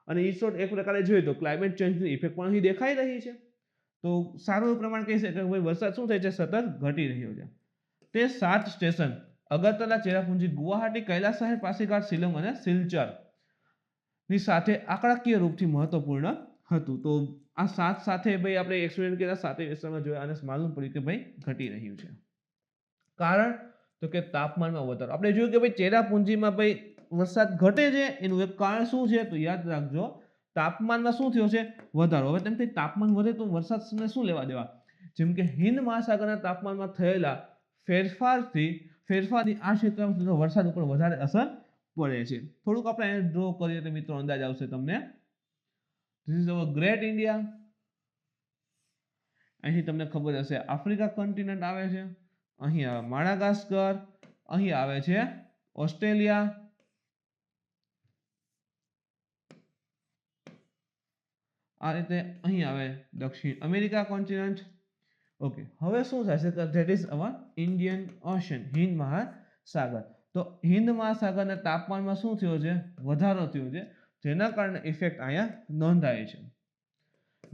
અને ઈ શોર્ટ એક પ્રકારે જોઈએ તો ક્લાઇમેટ ચેન્જની ઇફેક્ટ પણ અહીં દેખાઈ રહી છે. તો સારું એવું પ્રમાણ કહી શકાય કે ભાઈ વરસાદ શું થાય છે? સતત ઘટી રહ્યો છે. તે 7 સ્ટેશન અગરતલા, ચેરાપુંજી, ગુવાહાટી, કૈલાસ સાહેબ, પાસીઘાટ, શિલોંગ અને સિલચર ની સાથે આંકડાકીય રૂપથી મહત્વપૂર્ણ હતું. તો આ 7 સાથે ભાઈ આપણે એક્સપેરિમેન્ટ કર્યા, 7 વિસ્તારમાં જોયા અને માલુમ પડ્યું કે ભાઈ ઘટી રહ્યું છે. કારણ તો કે તાપમાનમાં વધારો. આપણે જોયું કે ભાઈ ચેરાપુંજીમાં ભાઈ વરસાદ ઘટે છે, એનું એક કારણ શું છે? તો યાદ રાખજો, તાપમાનમાં શું થયો છે? વધારો. હવે તેમ તાપમાન વધે તો વરસાદને શું લેવા દેવા? જેમ કે હિન્દ મહાસાગરના તાપમાનમાં થયેલા ફેરફારની આ ક્ષેત્રમાં વરસાદ ઉપર વધારે અસર પડે છે. થોડુંક આપણે એને ડ્રો કરીએ તો મિત્રો અંદાજ આવશે તમને. This is our great India. અહીં તમને ખબર હશે આફ્રિકા કોન્ટિનેન્ટ આવે છે, અહીં આવે માડાગાસ્કર, અહીં આવે છે ઓસ્ટ્રેલિયા, આ રીતે અહીં આવે દક્ષિણ અમેરિકા કોન્ટિનેન્ટ. ઓકે, હવે શું થશે કે that is our Indian ocean, Hind મહાસાગર. તો હિન્દ મહાસાગરના તાપમાનમાં શું થયો છે? વધારો થયો છે, જેના કારણે ઇફેક્ટ અહીંયા નોંધાય છે.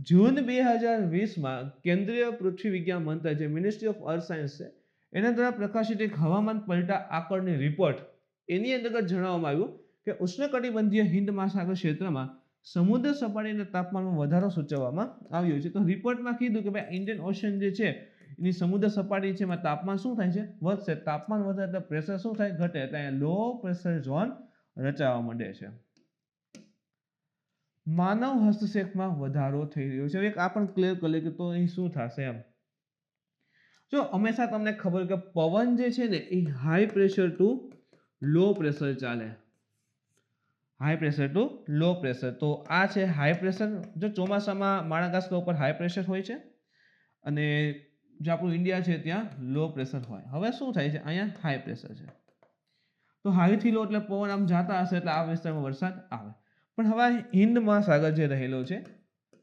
જૂન 2020માં કેન્દ્રીય પૃથ્વી વિજ્ઞાન મંત્રાલય, જે મિનિસ્ટ્રી ઓફ અર્થ સાયન્સ છે, એના દ્વારા પ્રકાશિત એક હવામાન પલટા આકારણી રિપોર્ટ, એની અંતર્ગત જણાવવામાં આવ્યું કે ઉષ્ણકટિબંધીય હિન્દ મહાસાગર ક્ષેત્રમાં સમુદ્ર સપાટીના તાપમાનમાં વધારો સૂચવવામાં આવ્યો છે. તો રિપોર્ટમાં કીધું કે ભાઈ ઇન્ડિયન ઓશન જે છે એની સમુદ્ર સપાટી છે એમાં તાપમાન શું થાય છે? વધશે. તાપમાન વધે એટલે પ્રેશર શું થાય? ઘટે. એટલે અહીંયા લો પ્રેશર ઝોન રચાવા માંડે છે. માનવ હસ્તક્ષેપમાં વધારો થઈ રહ્યો છે. એક આ પણ ક્લિયર કરી કે તો અહીં શું થશે એમ. જો હંમેશા તમને ખબર કે પવન જે છે ને એ high pressure to low pressure ચાલે. High pressure to low pressure. તો આ છે હાઈ પ્રેશર. જો ચોમાસામાં માડાગાસ્કર ઉપર હાઈ પ્રેશર હોય છે અને જો આપણું ઇન્ડિયા છે ત્યાં લો પ્રેશર હોય. હવે શું થાય છે? અહીંયા હાઈ પ્રેશર છે. તો હાઈથી લો એટલે પવન આમ જાતા હશે એટલે આ વિસ્તારમાં વરસાદ આવે. પણ હવે હિન્દ મહાસાગર જે રહેલો છે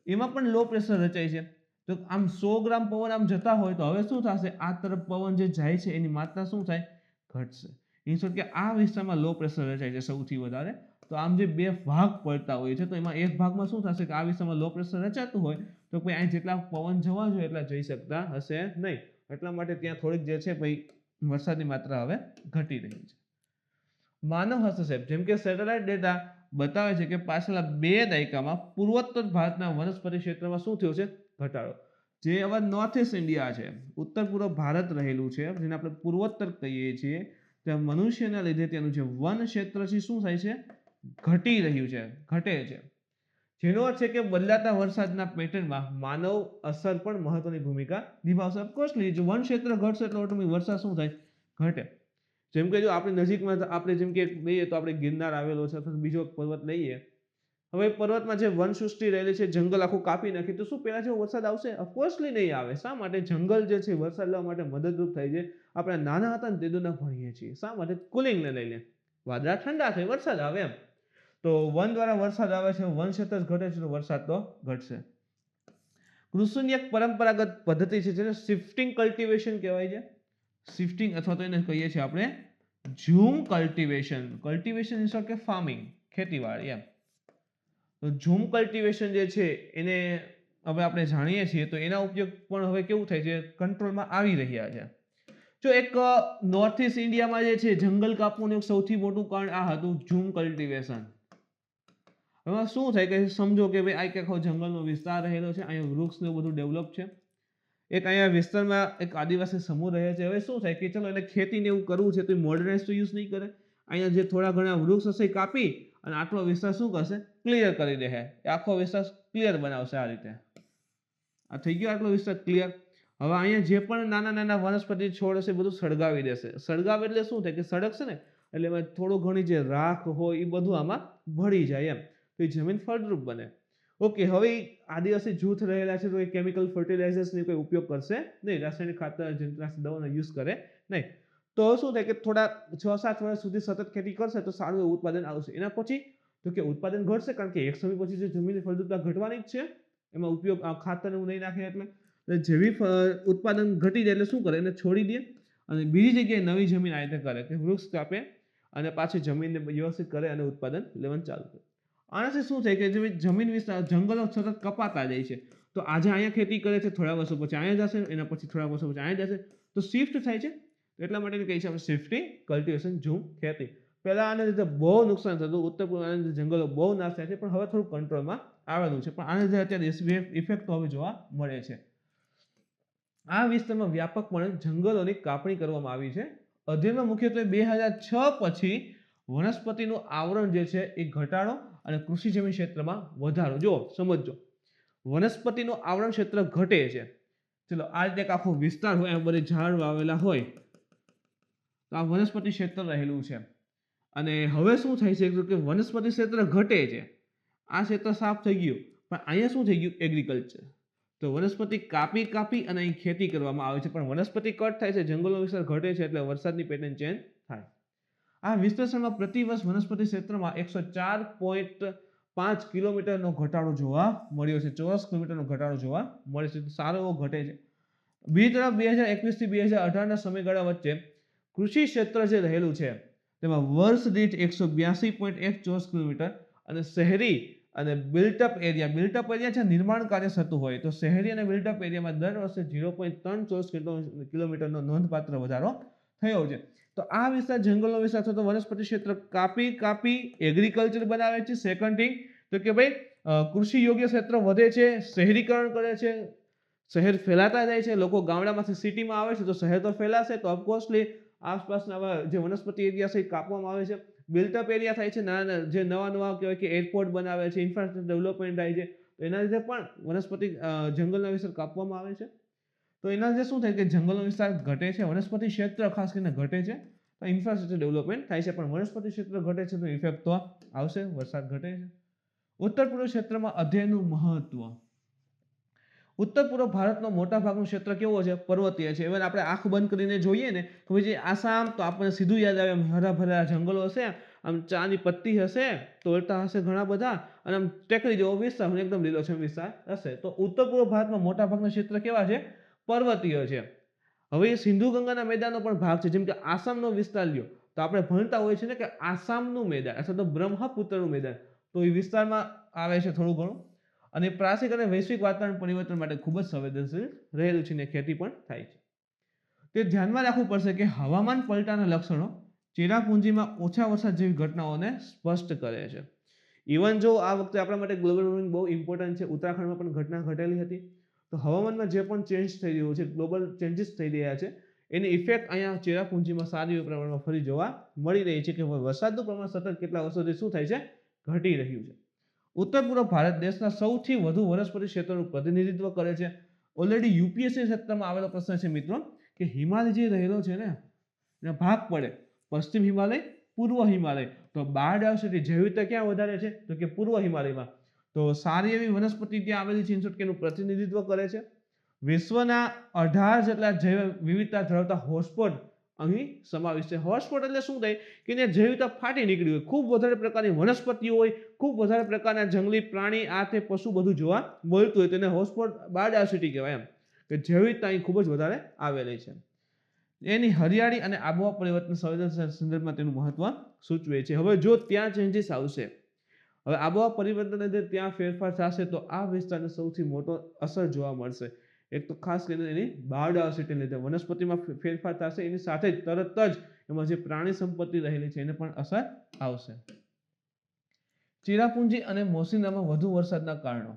એમાં પણ લો પ્રેશર રચાય છે. તો આમ 100 ગ્રામ પવન આમ જતા હોય તો હવે શું થશે? આ તરફ પવન જે જાય છે એની માત્રા શું થાય? ઘટશે. ઇન શોર્ટ કે આ વિસ્તારમાં લો પ્રેશર રચાય છે સૌથી વધારે. તો આમ જે બે ભાગ પડતા હોય છે તો એમાં એક ભાગમાં શું થશે કે આ વિસ્તારમાં લો પ્રેશર રચાતું હોય તો ભાઈ અહીં જેટલા પવન જવા જોઈએ એટલા જઈ શકતા હશે નહીં. એટલા માટે ત્યાં થોડીક જે છે ભાઈ વરસાદની માત્રા હવે ઘટી રહી છે. માનવ હસ્તક્ષેપ, જેમ કે સેટેલાઇટ ડેટા બતાવે છે કે પાછલા 2 દાયકામાં પૂર્વોત્તર ભારતના વનસ્પતિ ક્ષેત્રમાં શું થયું છે? ઘટાડો. જે હવે નોર્થ ઇસ્ટ ઇન્ડિયા છે, ઉત્તર પૂર્વ ભારત રહેલું છે, જેને આપણે પૂર્વોત્તર કહીએ છીએ, ત્યાં મનુષ્યના લીધે તેનું જે વન ક્ષેત્ર છે શું થાય છે? ઘટી રહ્યું છે, ઘટે છે. જેનો અર્થ છે કે બદલાતા વરસાદના પેટર્નમાં માનવ અસર પણ મહત્વની ભૂમિકા નિભાવશે. ઓફકોર્સલી જો વન ક્ષેત્ર ઘટશે એટલે ઓટોમેટિક વરસાદ શું થાય? ઘટે. જેમ કે જો આપણી નજીકમાં આપણે જેમ કે લઈએ તો આપણે ગિરનાર આવેલો છે અથવા બીજો પર્વત લઈએ. હવે પર્વતમાં જે વનસૃષ્ટિ રહેલી છે, જંગલ આખું કાપી નાખી તો શું પેલા જેવો વરસાદ આવશે? ઓફકોર્સલી નહીં આવે. શા માટે? જંગલ જે છે વરસાદ લાવવા માટે મદદરૂપ થાય છે. આપણે નાના હતા ને તે દુના ભણીએ છીએ. શા માટે? કુલિંગને લઈને. વાદળા ઠંડા થાય, વરસાદ આવે એમ. તો વન દ્વારા વરસાદ આવે છે, વન ક્ષેત્ર ઘટે છે તો વરસાદ તો ઘટશે. કૃષિની એક પરંપરાગત પદ્ધતિ છે જેને શિફ્ટિંગ કલ્ટિવેશન કહેવાય છે. શિફ્ટિંગ અથવા તો એને કહીએ છીએ આપણે ઝૂમ કલ્ટિવેશન. કલ્ટિવેશન ઇઝ કે ફાર્મિંગ, ખેતીવાડી એમ. તો ઝૂમ કલ્ટિવેશન જે છે એને હવે આપણે જાણીએ છીએ તો એના ઉપયોગ પણ હવે કેવું થાય છે? કંટ્રોલમાં આવી રહ્યા છે. જો એક નોર્થ ઇસ્ટ ઇન્ડિયામાં જે છે જંગલ કાપવાનું એક સૌથી મોટું કારણ આ હતું, ઝૂમ કલ્ટિવેશન. હવે શું થાય કે સમજો કે ભાઈ આ આખો જંગલનો વિસ્તાર રહેલો છે, અહીંયા વૃક્ષ ને બધું ડેવલપ છે. એક અહીંયા વિસ્તારમાં એક આદિવાસી સમૂહ રહે છે. હવે શું થાય કે ચલો એટલે ખેતીને એવું કરવું છે તો મોડર્નાઇઝ તો યુઝ નહીં કરે. અહીંયા જે થોડા ઘણા વૃક્ષ હશે એ કાપી અને આટલો વિસ્તાર શું કરશે? ક્લિયર કરી દે. આખો વિસ્તાર ક્લિયર બનાવશે આ રીતે. આ થઈ ગયો આટલો વિસ્તાર ક્લિયર. હવે અહીંયા જે પણ નાના નાના વનસ્પતિ છોડ હશે બધું સળગાવી દેશે. સળગાવે એટલે શું થાય કે સળગશે ને એટલે એમાં થોડું ઘણી જે રાખ હોય એ બધું આમાં ભળી જાય એમ. તો એ જમીન ફળદ્રુપ બને. ઓકે, હવે આદિવાસી જૂથ રહેલા છે તો એ કેમિકલ ફર્ટિલાઇઝર્સની કોઈ ઉપયોગ કરશે નહીં, રાસાયણિક ખાતર જંતુનાશક દવાનો યુઝ કરે નહીં. તો શું થાય કે થોડા 6-7 વર્ષ સુધી સતત ખેતી કરશે તો સારું એવું ઉત્પાદન આવશે. એના પછી તો કે ઉત્પાદન ઘટશે કારણ કે એક સમય પછી જે જમીનની ફળદ્રુપતા ઘટવાની જ છે, એમાં ઉપયોગ ખાતર એવું નહીં નાખે એટલે જેવી ઉત્પાદન ઘટી જાય એટલે શું કરે? એને છોડી દે અને બીજી જગ્યાએ નવી જમીન આ રીતે કરે કે વૃક્ષ કાપે અને પાછી જમીનને વ્યવસ્થિત કરે અને ઉત્પાદન લેવાનું ચાલુ કરે. આનાથી શું થાય કે જમીન વિસ્તાર જંગલો સતત કપાતા જાય છે. તો આજે અહીંયા ખેતી કરે છે, થોડા વર્ષો પછી અહીંયા જશે, એના પછી થોડા વર્ષો પછી અહીંયા જશે, તો શિફ્ટ થાય છે. એટલા માટે કહીએ છીએ આપણે શિફ્ટિંગ કલ્ટિવેશન, ઝૂમ ખેતી. પહેલા આને લીધે બહુ નુકસાન થતું, ઉત્તર પૂર્વ જંગલો બહુ નાશ થાય છે, પણ હવે થોડું કંટ્રોલમાં આવેલું છે. પણ આને લીધે અત્યારે ઇફેક્ટ તો હવે જોવા મળે છે. આ વિસ્તારમાં વ્યાપકપણે જંગલોની કાપણી કરવામાં આવી છે. અધ્યયનમાં મુખ્યત્વે 2006 પછી વનસ્પતિનું આવરણ જે છે એ ઘટાડો અને કૃષિ જમીન ક્ષેત્રમાં વધારો. જો સમજો, વનસ્પતિનું આવરણ ક્ષેત્ર ઘટે છે. ચલો આ રીતે એક આખો વિસ્તાર હોય, આ બધે ઝાડ વાવેલા હોય તો આ વનસ્પતિ ક્ષેત્ર રહેલું છે. અને હવે શું થાય છે કે વનસ્પતિ ક્ષેત્ર ઘટે છે, આ ક્ષેત્ર સાફ થઈ ગયું, પણ અહીંયા શું થઈ ગયું? એગ્રીકલ્ચર. તો વનસ્પતિ કાપી અને અહીં ખેતી કરવામાં આવે છે, પણ વનસ્પતિ કટ થાય છે, જંગલનો વિસ્તાર ઘટે છે એટલે વરસાદની પેટર્ન ચેન્જ થાય. આ વિશ્લેષણમાં પ્રતિ વર્ષ વનસ્પતિ ક્ષેત્રમાં 104.5 કિલોમીટરનો ઘટાડો જોવા મળ્યો છે. ચોરસ કિલોમીટરનો ઘટાડો જોવા મળે છે. સારો એવો ઘટે છે. બીજી તરફ 2021 થી 2018ના સમયગાળા વચ્ચે કૃષિ ક્ષેત્ર જે રહેલું છે તેમાં વર્ષ દીઠ 182.1 ચોરસ કિલોમીટર અને શહેરી અને બિલ્ટઅપ એરિયા છે નિર્માણ કાર્ય થતું હોય તો શહેરી અને બિલ્ટઅપ એરિયામાં દર વર્ષે 0.3 ચોરસ કિલોમીટરનો નોંધપાત્ર વધારો થયો છે. તો આ વિસ્તાર જંગલનો વિસ્તાર થતો વનસ્પતિ ક્ષેત્ર કાપી એગ્રીકલ્ચર બનાવે છે. સેકન્ડ થિંગ તો કે ભાઈ કૃષિ યોગ્ય ક્ષેત્ર વધે છે, શહેરીકરણ કરે છે, શહેર ફેલાતા જાય છે, લોકો ગામડામાંથી સિટીમાં આવે છે તો શહેર તો ફેલાશે, તો ઓફકોર્સલી આસપાસના જે વનસ્પતિ એરિયા છે એ કાપવામાં આવે છે. બિલ્ટઅપ એરિયા થાય છે, જે નવા કહેવાય કે એરપોર્ટ બનાવે છે, ઇન્ફ્રાસ્ટ્રક્ચર ડેવલપમેન્ટ થાય છે, તો એના લીધે પણ વનસ્પતિ જંગલના વિસ્તાર કાપવામાં આવે છે. તો એના લીધે શું થાય કે જંગલનો વિસ્તાર ઘટે છે, વનસ્પતિ ક્ષેત્ર ખાસ કરીને ઘટે છે, તો ઇન્ફ્રાસ્ટ્રક્ચર ડેવલપમેન્ટ થાય છે, પણ વનસ્પતિ ક્ષેત્ર ઘટે છે તો ઇફેક્ટ તો આવશે, વરસાદ ઘટે છે. ઉત્તર પૂર્વ ક્ષેત્રમાં અધ્યયનનું મહત્વ. ઉત્તર પૂર્વ ભારતનો મોટા ભાગનું ક્ષેત્ર કેવો છે? પર્વતીય છે. ઇવન આપણે આંખ બંધ કરીને જોઈએ ને તો પછી આસામ તો આપણને સીધું યાદ આવે, આમ હરા ભરા જંગલો હશે, આમ ચાની પત્તી હશે, તોડતા હશે ઘણા બધા, અને આમ ટેકરી જેવો વિસ્તાર એકદમ લીલોછમ વિસ્તાર હશે. તો ઉત્તર પૂર્વ ભારતમાં મોટા ભાગના ક્ષેત્ર કેવા છે? પર્વતીય છે. હવે સિંધુ ગંગાના મેદાનો પણ ભાગ છે. જેમ કે આસામનો વિસ્તાર લ્યો તો આપણે ભણતા હોઈએ છીએ ને કે આસામનું મેદાન અથવા તો બ્રહ્મપુત્રનું મેદાન, તો એ વિસ્તારમાં આવે છે થોડું ઘણું. અને પ્રાકૃતિક અને વૈશ્વિક વાતાવરણ પરિવર્તન માટે ખૂબ જ સંવેદનશીલ રહેલું છે ને ખેતી પણ થાય છે. તે ધ્યાનમાં રાખવું પડશે કે હવામાન પલટાના લક્ષણો ચેરાપુંજીમાં ઓછા વરસાદ જેવી ઘટનાઓને સ્પષ્ટ કરે છે. ઇવન જો આ વખતે આપણા માટે ગ્લોબલ વોર્મિંગ બહુ ઇમ્પોર્ટન્ટ છે, ઉત્તરાખંડમાં પણ ઘટના ઘટેલી હતી, તો હવામાનમાં જે પણ ચેન્જ થઈ રહ્યું છે, ગ્લોબલ ચેન્જીસ થઈ રહ્યા છે, એની ઇફેક્ટ અહીંયા ચેરાપુંજીમાં સારી એવી પ્રમાણમાં ફરી જોવા મળી રહી છે કે વરસાદનું પ્રમાણ સતત કેટલા વર્ષોથી શું થાય છે? ઘટી રહ્યું છે. ઉત્તર પૂર્વ ભારત દેશના સૌથી વધુ વનસ્પતિ ક્ષેત્રનું પ્રતિનિધિત્વ કરે છે. ઓલરેડી યુપીએસસી ક્ષેત્રમાં આવેલો પ્રશ્ન છે મિત્રો કે હિમાલય જે રહેલો છે ને એના ભાગ પડે પશ્ચિમ હિમાલય, પૂર્વ હિમાલય, તો બાયોડાયવર્સિટી જૈવિકતા ક્યાં વધારે છે તો કે પૂર્વ હિમાલયમાં. તો સારી એવી વનસ્પતિ ત્યાં આવેલી છે ઇનશોર્ટ કે એનું પ્રતિનિધિત્વ કરે છે. વિશ્વના 18 જેટલા જૈવ વિવિધતા ધરાવતા હોટસ્પોટ અહીં સમાવિષ્ટ છે. હોટસ્પોટ એટલે શું થાય કે ત્યાં જૈવિકતા ફાટી નીકળી હોય, ખૂબ વધારે પ્રકારની વનસ્પતિઓ હોય, ખૂબ વધારે પ્રકારના જંગલી પ્રાણી આ તે પશુ બધું જોવા મળતું હોય, તેને હોટસ્પોટ બાયોડાયવર્સિટી કહેવાય એમ કે જૈવિકતા અહીં ખૂબ જ વધારે આવેલી છે. એની હરિયાળી અને આબોહવા પરિવર્તન સંવેદનશીલ સંદર્ભમાં તેનું મહત્વ સૂચવે છે. હવે જો ત્યાં ચેન્જીસ આવશે, હવે આબોહવા પરિવર્તનને લીધે ત્યાં ફેરફાર થશે તો આ વિસ્તારને સૌથી મોટો અસર જોવા મળશે. એક તો ખાસ કરીને એની બાયોડાયવર્સિટીને લીધે વનસ્પતિમાં ફેરફાર થશે, એની સાથે જ તરત જ એમાં જે પ્રાણી સંપત્તિ રહેલી છે એને પણ અસર આવશે. ચેરાપુંજી અને મોસીનરામમાં વધુ વરસાદના કારણો.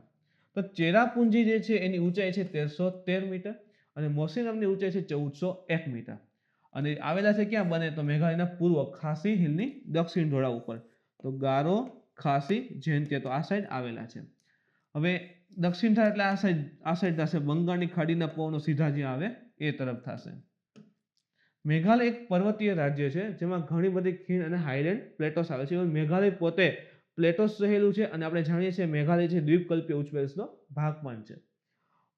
તો ચેરાપુંજી જે છે એની ઊંચાઈ છે 1313 મીટર અને મોસીનરામની ઊંચાઈ છે 1401 મીટર અને આવેલા છે ક્યાં બને તો મેઘાલયના પૂર્વ ખાસી હિલની દક્ષિણ ઢોળા ઉપર. તો ગારો, ખાસી, જયંતિયા તો આ સાઈડ આવેલા છે. હવે દક્ષિણ થાય એટલે આ સાઈડ થશે બંગાળની ખાડીના પવનો સીધા જ્યાં આવે એ તરફ થશે. મેઘાલય એક પર્વતીય રાજ્ય છે જેમાં ઘણી બધી ખીણ અને હાઈલેન્ડ પ્લેટોસ આવે છે. મેઘાલય પોતે પ્લેટોસ રહેલું છે અને આપણે જાણીએ છીએ મેઘાલય છે દ્વીપકલ્પીય ઉચ્ચ પ્રદેશનો ભાગ પણ છે.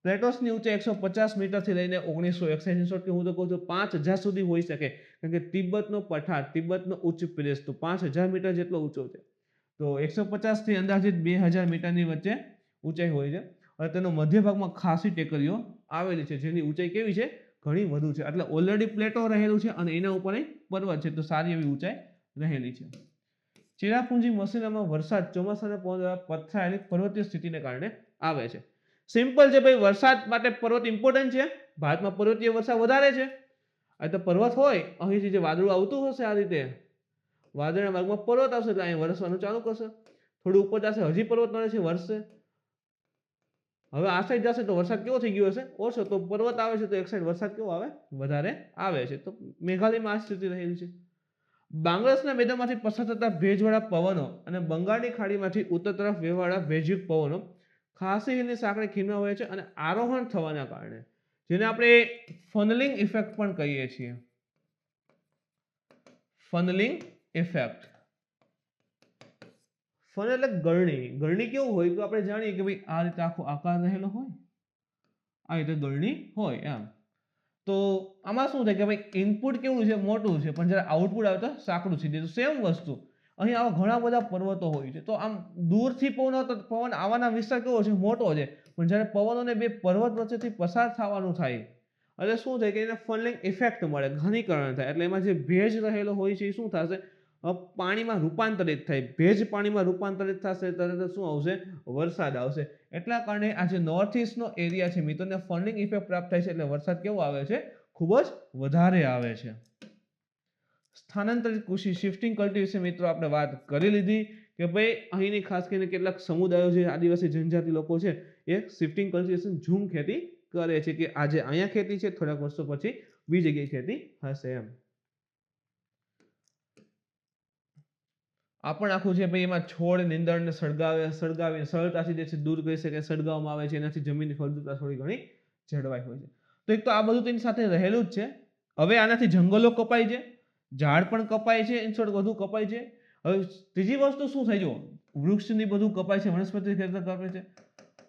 પ્લેટોસની ઊંચાઈ 150 મીટરથી લઈને 1961 કે હું તો કહું છું 5000 સુધી હોઈ શકે, કારણ કે તિબ્બતનો પઠાર, તિબ્બતનો ઉચ્ચ પ્રદેશ તો 5000 મીટર જેટલો ઊંચો છે. તો 150 થી અંદાજિત 2000 મીટરની વચ્ચે ઊંચાઈ હોય છે અને તેનો મધ્ય ભાગમાં ખાસી ટેકરીઓ આવેલી છે જેની ઊંચાઈ કેવી છે ઘણી વધુ છે. એટલે ઓલરેડી પ્લેટો રહેલું છે અને એના ઉપર પર્વત છે તો સારી એવી ઊંચાઈ રહેલી છે. ચેરાપુંજી મોસીનરામમાં વરસાદ ચોમાસાના પવન દ્વારા પથરાયેલી પર્વતીય સ્થિતિને કારણે આવે છે. સિમ્પલ છે ભાઈ, વરસાદ માટે પર્વત ઇમ્પોર્ટન્ટ છે. ભારતમાં પર્વતીય વર્ષા વધારે છે. આ તો પર્વત હોય, અહીંથી જે વાદળું આવતું હશે આ રીતે વાદળના ભાગમાં પર્વત આવશે એટલે અહીં વરસવાનું ચાલુ કરશે. થોડું ઉપર જશે હજી પર્વત મળે છે વરસે. હવે આ સાઈડ જશે તો વરસાદ કેવો થઈ ગયો હશે ઓછો, તો પર્વત આવે છે તો એક સાઈડ વરસાદ કેવો આવે વધારે આવે છે. તો મેઘાલયમાં આ સ્થિતિ રહેલી છે. બાંગ્લાદેશના મેદાનમાંથી પસાર થતા ભેજવાળા પવનો અને બંગાળની ખાડીમાંથી ઉત્તર તરફ વહેવાળા ભેજયુક્ત પવનો ખાસી હિલની સાંકડી ખીણમાં હોય છે અને આરોહણ થવાના કારણે જેને આપણે ફનલિંગ ઇફેક્ટ પણ કહીએ છીએ. ફનલિંગ ઇફેક્ટ. ફન એટલે ગરણી. ગરણી કેવું હોય તો આપણે જાણીએ કે ભાઈ આ રીતે આખો આકાર રહેલો હોય, આ રીતે ગરણી હોય એમ. તો આમાં શું થાય કે ભાઈ ઇનપુટ કેવું છે મોટું છે પણ જ્યારે આઉટપુટ આવે તો સાંકડું છે. તો સેમ વસ્તુ અહીં આવા ઘણા બધા પર્વતો હોય છે તો આમ દૂરથી પવન આવવાના વિસ્તાર કેવો છે મોટો છે પણ જ્યારે પવનોને બે પર્વત વચ્ચેથી પસાર થવાનું થાય એટલે શું થાય કે એને ફનલિંગ ઇફેક્ટ મળે, ઘનીકરણ થાય. એટલે એમાં જે ભેજ રહેલો હોય છે એ શું થશે પાણીમાં રૂપાંતરિત થાય. ભેજ પાણીમાં રૂપાંતરિત થશે તરત શું આવશે વરસાદ આવશે. એટલા કારણે આ જે નોર્થ ઇસ્ટનો એરિયા છે મિત્રોને ફનલિંગ ઇફેક્ટ પ્રાપ્ત થાય છે એટલે વરસાદ કેવો આવે છે ખૂબ જ વધારે આવે છે. સ્થાનાંતરિત કૃષિ શિફ્ટિંગ કલ્ટી વિશે મિત્રો આપણે વાત કરી લીધી કે ભાઈ અહીંની ખાસ કરીને કેટલાક સમુદાયો જે આદિવાસી જનજાતિ લોકો છે એ શિફ્ટિંગ કલ્ટિવેશન ઝૂમ ખેતી કરે છે કે આજે અહીંયા ખેતી છે થોડાક વર્ષો પછી બીજી જગ્યાએ ખેતી હશે એમ. આ પણ આખું છે ભાઈ એમાં છોડ નીંદણને સળગાવીને સરળતાથી જે છે દૂર કરી શકે, સળગાવવામાં આવે છે એનાથી જમીનની ફળદ્રુપતા થોડી ઘણી જળવાઈ હોય છે. તો એક તો આ બધું તેની સાથે રહેલું જ છે. હવે આનાથી જંગલો કપાય છે, ઝાડ પણ કપાય છે, ઇનશોર્ટ વધુ કપાય છે. હવે ત્રીજી વસ્તુ શું થઈ જો વૃક્ષની બધું કપાય છે, વનસ્પતિ ક્ષેત્ર કપાય છે.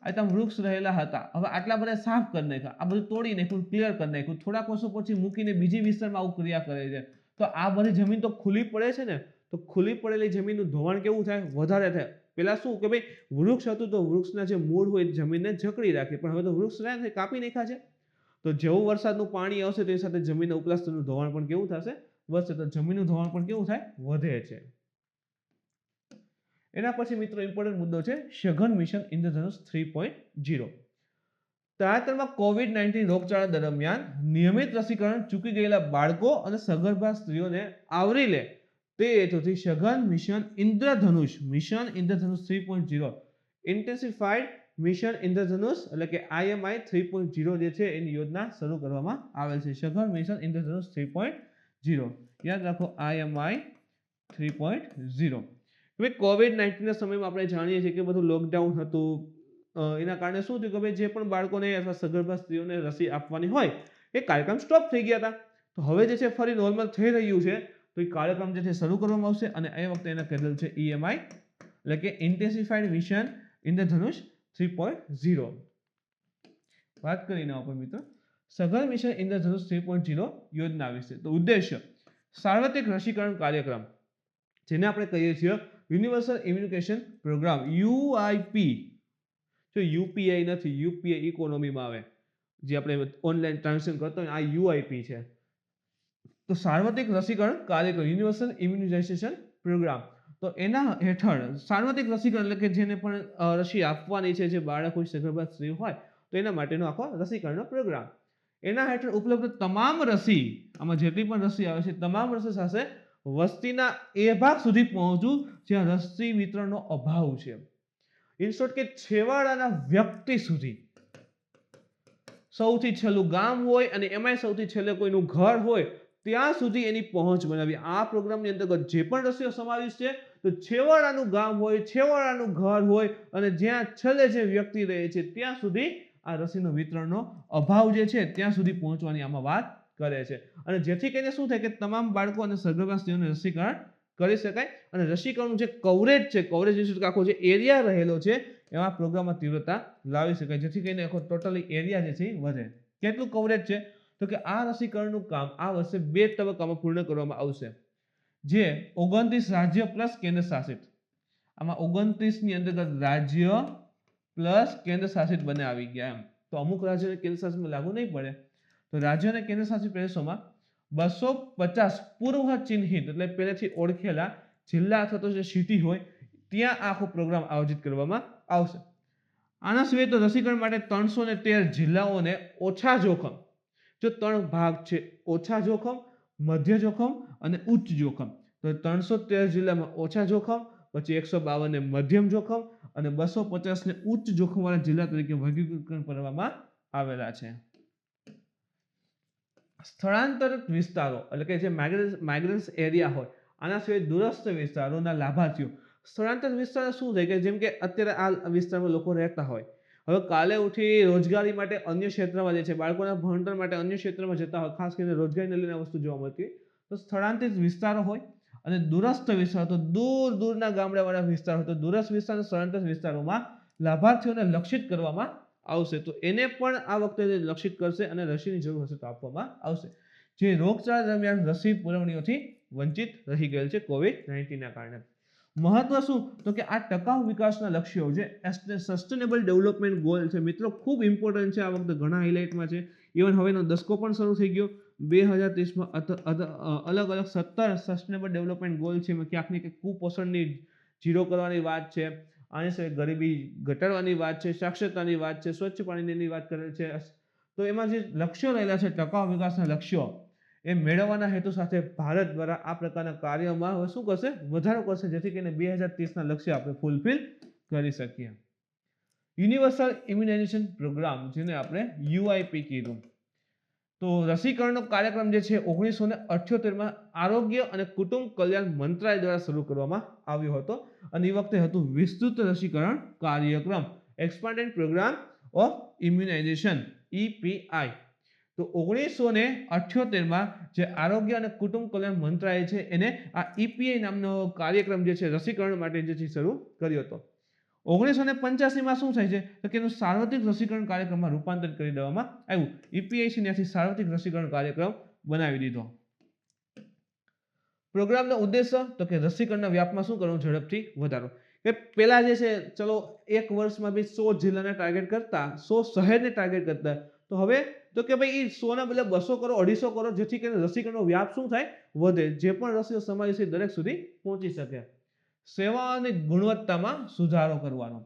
આ ત્યાં વૃક્ષ રહેલા હતા હવે આટલા બધા સાફ કરી નાખ્યા, આ બધું તોડી નાખ્યું, ક્લિયર કરી નાખ્યું, થોડાક વર્ષો પછી મૂકીને બીજી વિસ્તારમાં આવું ક્રિયા કરે છે. તો આ બધી જમીન તો ખુલ્લી પડે છે ને, તો ખુલ્લી પડેલી જમીનનું ધોવાણ કેવું થાય વધારે થાય. પેલા શું કે ભાઈ વૃક્ષ હતું તો વૃક્ષના જે મૂળ હોય જમીનને જકડી રાખે પણ હવે તો વૃક્ષ રહ્યા છે કાપી નાખ્યા છે. તો જેવું વરસાદનું પાણી આવશે તેની સાથે જમીનના ઉપલા સ્તરનું ધોવાણ પણ કેવું થશે વધશે. તો જમીનનું ધોવાણ પણ કેવું થાય વધે છે. એના પછી મિત્રો ઇમ્પોર્ટન્ટ મુદ્દો છે સઘન મિશન ઇન્દ્રધનુષ 3.0. તાજેતરમાં કોવિડ-19 રોગચાળા દરમિયાન નિયમિત રસીકરણ ચૂકી ગયેલા બાળકો અને સગર્ભા સ્ત્રીઓને આવરી લે તે હેતુથી સઘન મિશન ઇન્દ્રધનુષ 3.0 ઇન્ટેન્સિફાઈડ મિશન ઇન્દ્રધનુષ એટલે કે IMI 3.0 જે છે એની યોજના શરૂ કરવામાં આવેલ છે. સઘન મિશન ઇન્દ્રધનુષ 3.0 યાદ રાખો IMI 3.0. હવે કોવિડ-19 ના સમયમાં આપણે જાણીએ છીએ કે બધું લોકડાઉન હતું, એના કારણે શું થયું કે ભાઈ જે પણ બાળકોને અથવા સગર્ભા સ્ત્રીઓને રસી આપવાની હોય એ કાર્યક્રમ સ્ટોપ થઈ ગયા હતા. તો હવે જે છે ફરી નોર્મલ થઈ રહ્યું છે, તો એ કાર્યક્રમ જે છે શરૂ કરવામાં આવશે અને એ વખતે એને કહેલું છે EMI, એટલે કે ઇન્ટેન્સિફાઈડ મિશન ઇન્દ્રધનુષ 3.0. વાત કરીને આપણે મિત્રો સઘન મિશન ઇન્દ્રધનુષ 3.0 યોજના વિશે. તો ઉદ્દેશ્ય સાર્વત્રિક રસીકરણ કાર્યક્રમ, જેને આપણે કહીએ છીએ યુનિવર્સલ ઇમ્યુનિકેશન પ્રોગ્રામ UIP. જો UPI નથી, UPI ઇકોનોમીમાં આવે, જે આપણે ઓનલાઈન ટ્રાન્ઝેક્શન કરતા હોય આ UIP છે. તો સાર્વત્રિક રસીકરણ કાર્યક્રમ યુનિવર્સલ ઇમ્યુનાઇઝેશન પ્રોગ્રામ, તો એના હેઠળ સાર્વત્રિક રસીકરણ એટલે કે જેને પણ રસી આપવાની છે, જે બાળક હોય, સગર્ભા સ્ત્રી હોય, તો એના માટેનો આખો રસીકરણનો પ્રોગ્રામ. એના હેઠળ ઉપલબ્ધ તમામ રસી, આમાં જેટલી પણ રસી આવે છે તમામ રસી સાથે વસ્તીના એ ભાગ સુધી પહોંચવું જ્યાં રસી વિતરણનો અભાવ છે. ઇન શોર્ટ કે છેવાડાના વ્યક્તિ સુધી, સૌથી છેલ્લું ગામ હોય અને એમાંય સૌથી છેલ્લે કોઈનું ઘર હોય ત્યાં સુધી એની પહોંચ બનાવી. આ પ્રોગ્રામની અંતર્ગત જે પણ રસીઓ સમાવિષ્ટ છે, તો છેવાડાનું ગામ હોય, છેવાડાનું ઘર હોય અને જ્યાં છેલ્લે જે વ્યક્તિ રહે છે ત્યાં સુધી આ રસીનો વિતરણનો અભાવ જે છે ત્યાં સુધી પહોંચવાની આમાં વાત કરે છે. અને જેથી કરીને શું થાય કે તમામ બાળકો અને સગર્ભા સ્ત્રીઓને રસીકરણ કરી શકાય અને રસીકરણનું જે કવરેજ છે, કવરેજ આખો જે એરિયા રહેલો છે એમાં પ્રોગ્રામમાં તીવ્રતા લાવી શકાય, જેથી કરીને આખો ટોટલી એરિયા જે છે વધે. કેટલું કવરેજ છે? તો કે આ રસીકરણનું કામ આ વર્ષે 2 તબક્કામાં પૂર્ણ કરવામાં આવશે, જે 29 રાજ્ય પ્લસ કેન્દ્ર શાસિત, આમાં 29 ની અંતર્ગત રાજ્ય પ્લસ કેન્દ્ર શાસિત બંને આવી ગયા એમ. તો અમુક રાજ્ય અને કેન્દ્ર શાસિતમાં લાગુ નહીં પડે. તો રાજ્ય અને કેન્દ્ર શાસિત પ્રદેશોમાં 250 પૂર્વ ચિહ્નિત એટલે પહેલેથી ઓળખેલા જિલ્લા અથવા તો જે સિટી હોય ત્યાં આખો પ્રોગ્રામ આયોજિત કરવામાં આવશે. આના સિવાય તો રસીકરણ માટે 313 જિલ્લાઓને ઓછા જોખમ, જો 3 ભાગ છે, ઓછા જોખમ, મધ્ય જોખમ અને ઉચ્ચ જોખમ. તો 313 જિલ્લામાં ઓછા જોખમ, પછી 152 ને મધ્યમ જોખમ અને 250 ને ઉચ્ચ જોખમવાળા જિલ્લા તરીકે વર્ગીકરણ કરવામાં આવેલા છે. સ્થળાંતરિત વિસ્તારો એટલે કે જે માઇગ્રન્ટ્સ એરિયા હોય, આના સિવાય દૂરસ્થ વિસ્તારોના લાભાર્થીઓ. સ્થળાંતરિત વિસ્તાર શું થાય કે જેમ કે અત્યારે આ વિસ્તારમાં લોકો રહેતા હોય, હવે કાલે ઉઠી રોજગારી માટે અન્ય ક્ષેત્રમાં જે છે, બાળકોના ભણતર માટે અન્ય ક્ષેત્રમાં જતા હોય, ખાસ કરીને રોજગારીને લઈને વસ્તુ જોવા મળતી હોય, તો સ્થળાંતરિત વિસ્તારો હોય. અને દૂરસ્થ વિસ્તારો તો દૂર દૂરના ગામડાવાળા વિસ્તાર હોય, તો દૂરસ્થ વિસ્તાર અને સ્થળાંતરિત વિસ્તારોમાં લાભાર્થીઓને લક્ષિત કરવામાં આવશે. તો એને પણ આ વખતે લક્ષિત કરશે અને રસીની જરૂર હશે તો આપવામાં આવશે, જે રોગચાળા દરમિયાન રસી પુરવણીઓથી વંચિત રહી ગયેલ છે કોવિડ-19 ના કારણે. મહત્વ શું? તો કે આ ટકાઉ વિકાસના લક્ષ્યો જે સસ્ટેનેબલ ડેવલપમેન્ટ ગોલ છે મિત્રો, ખૂબ ઇમ્પોર્ટન્ટ છે, આ વખતે ઘણા હાઇલાઇટમાં છે. ઇવન હવેનો દસકો પણ શરૂ થઈ ગયો. 2030માં અલગ અલગ 17 સસ્ટેનેબલ ડેવલપમેન્ટ ગોલ છે. ક્યાંક ને ક્યાંક કુપોષણની ઝીરો કરવાની વાત છે, આની સાથે ગરીબી ઘટાડવાની વાત છે, સાક્ષરતાની વાત છે, સ્વચ્છ પાણીની વાત કરે છે. તો એમાં જે લક્ષ્યો રહેલા છે, ટકાઉ વિકાસના લક્ષ્યો, એ મેળવવાના હેતુ સાથે ભારત દ્વારા આ પ્રકારના કાર્યોમાં હવે શું કરશે? વધારો કરશે, જેથી કરીને 2030ના લક્ષ્ય આપણે ફૂલફિલ કરી શકીએ. યુનિવર્સલ ઇમ્યુનાઇઝેશન પ્રોગ્રામ, જેને આપણે UIP કીધું. તો રસીકરણનો કાર્યક્રમ જે છે 1978માં આરોગ્ય અને કુટુંબ કલ્યાણ મંત્રાલય દ્વારા શરૂ કરવામાં આવ્યો હતો અને એ વખતે હતું વિસ્તૃત રસીકરણ કાર્યક્રમ, expanded programme of immunization EPI. તો 1978માં જે આરોગ્ય અને કુટુંબ કલ્યાણ મંત્રાલય છે એને આ EPI નામનો કાર્યક્રમ જે છે રસીકરણ માટે જે છે શરૂ કર્યો હતો. 1985માં શું થાય છે તો કે એનું સાર્વત્રિક રસીકરણ કાર્યક્રમમાં રૂપાંતરિત કરી દેવામાં આવ્યું. EPI ત્યાંથી સાર્વત્રિક રસીકરણ કાર્યક્રમ બનાવી દીધો. પ્રોગ્રામનો ઉદ્દેશ્ય તો કે રસીકરણના વ્યાપમાં શું કરવું? ઝડપથી વધારો. કે પહેલા જે છે ચલો એક વર્ષમાં બી 100 જિલ્લાને ટાર્ગેટ કરતા, 100 શહેરને ટાર્ગેટ કરતા, તો હવે તો કે ભાઈ 100 ના બદલે 200 કરો, 250 કરો, જેથી કરીને રસીકરણનો વ્યાપ શું થાય? વધે. જે પણ રસીઓ સમાવેશ છે દરેક સુધી પહોંચી શકે. સેવાઓની ગુણવત્તામાં સુધારો કરવાનો.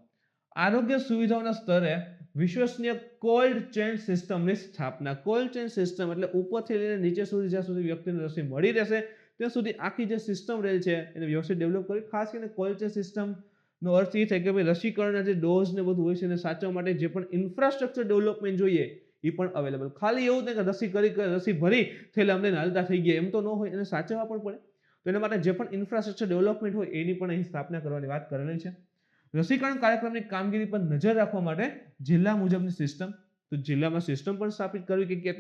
આરોગ્ય સુવિધાઓના સ્તરે વિશ્વસનીય કોલ્ડ ચેન સિસ્ટમની સ્થાપના. કોલ્ડ ચેન સિસ્ટમ એટલે ઉપરથી લઈને નીચે સુધી જ્યાં સુધી વ્યક્તિને રસી મળી રહેશે ત્યાં સુધી આખી જે સિસ્ટમ રહેલી છે એને વ્યવસ્થિત ડેવલપ કરી. ખાસ કરીને કોલ્ડ ચેન સિસ્ટમનો અર્થ એ થાય કે ભાઈ રસીકરણના જે ડોઝ ને બધું હોય છે એને સાચવવા માટે જે પણ ઇન્ફ્રાસ્ટ્રક્ચર ડેવલપમેન્ટ જોઈએ એ પણ અવેલેબલ. ખાલી એવું નહીં કે રસી ભરી થયેલા અમને હાલતા થઈ ગયા, એમ તો ન હોય, એને સાચવવા પણ પડે. તો એના માટે જે પણ ઇન્ફ્રાસ્ટ્રક્ચર ડેવલપમેન્ટ હોય એની પણ અહીં સ્થાપના કરવાની વાત કરેલી છે. રસીકરણ કાર્યક્રમની કામગીરી પર નજર રાખવા માટે જિલ્લા મુજબની સિસ્ટમ, તો જિલ્લામાં સિસ્ટમ પણ સ્થાપિત કરવી કે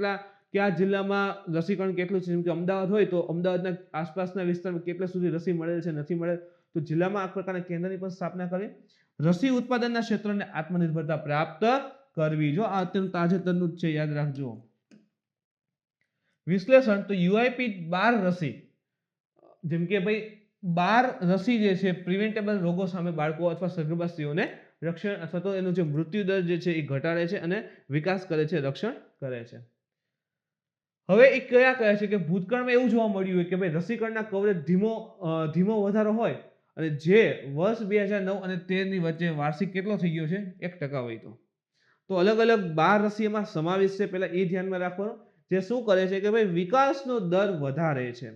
કયા જિલ્લામાં રસીકરણ કેટલું છે. જેમ કે અમદાવાદ હોય તો અમદાવાદના આસપાસના વિસ્તારમાં કેટલા સુધી રસી મળેલ છે નથી મળેલ, તો જિલ્લામાં આ પ્રકારના કેન્દ્રની પણ સ્થાપના કરવી. રસી ઉત્પાદનના ક્ષેત્રને આત્મનિર્ભરતા પ્રાપ્ત કરવી. જો આ અત્યંત તાજેતરનું જ છે, યાદ રાખજો. વિશ્લેષણ, તો યુઆઈપી 12 રસી, જેમ કે ભાઈ 12 રસી જે છે પ્રિવેન્ટેબલ રોગો સામે બાળકો અથવા સગર્ભા સ્ત્રીઓને રક્ષણ અથવા તો એનો જે મૃત્યુ દર જે છે એ ઘટાડે છે અને વિકાસ કરે છે, રક્ષણ કરે છે. હવે એ કયા છે કે ભૂતકાળમાં એવું જોવા મળ્યું હોય કે ભાઈ રસીકરણના કવરેજ ધીમો વધારો હોય અને જે વર્ષ 2009 અને 13 ની વચ્ચે વાર્ષિક કેટલો થઈ ગયો છે 1% હોય તો અલગ અલગ 12 રસી એમાં સમાવેશ છે. પહેલા એ ધ્યાનમાં રાખવાનું, જે શું કરે છે કે ભાઈ વિકાસનો દર વધારે છે.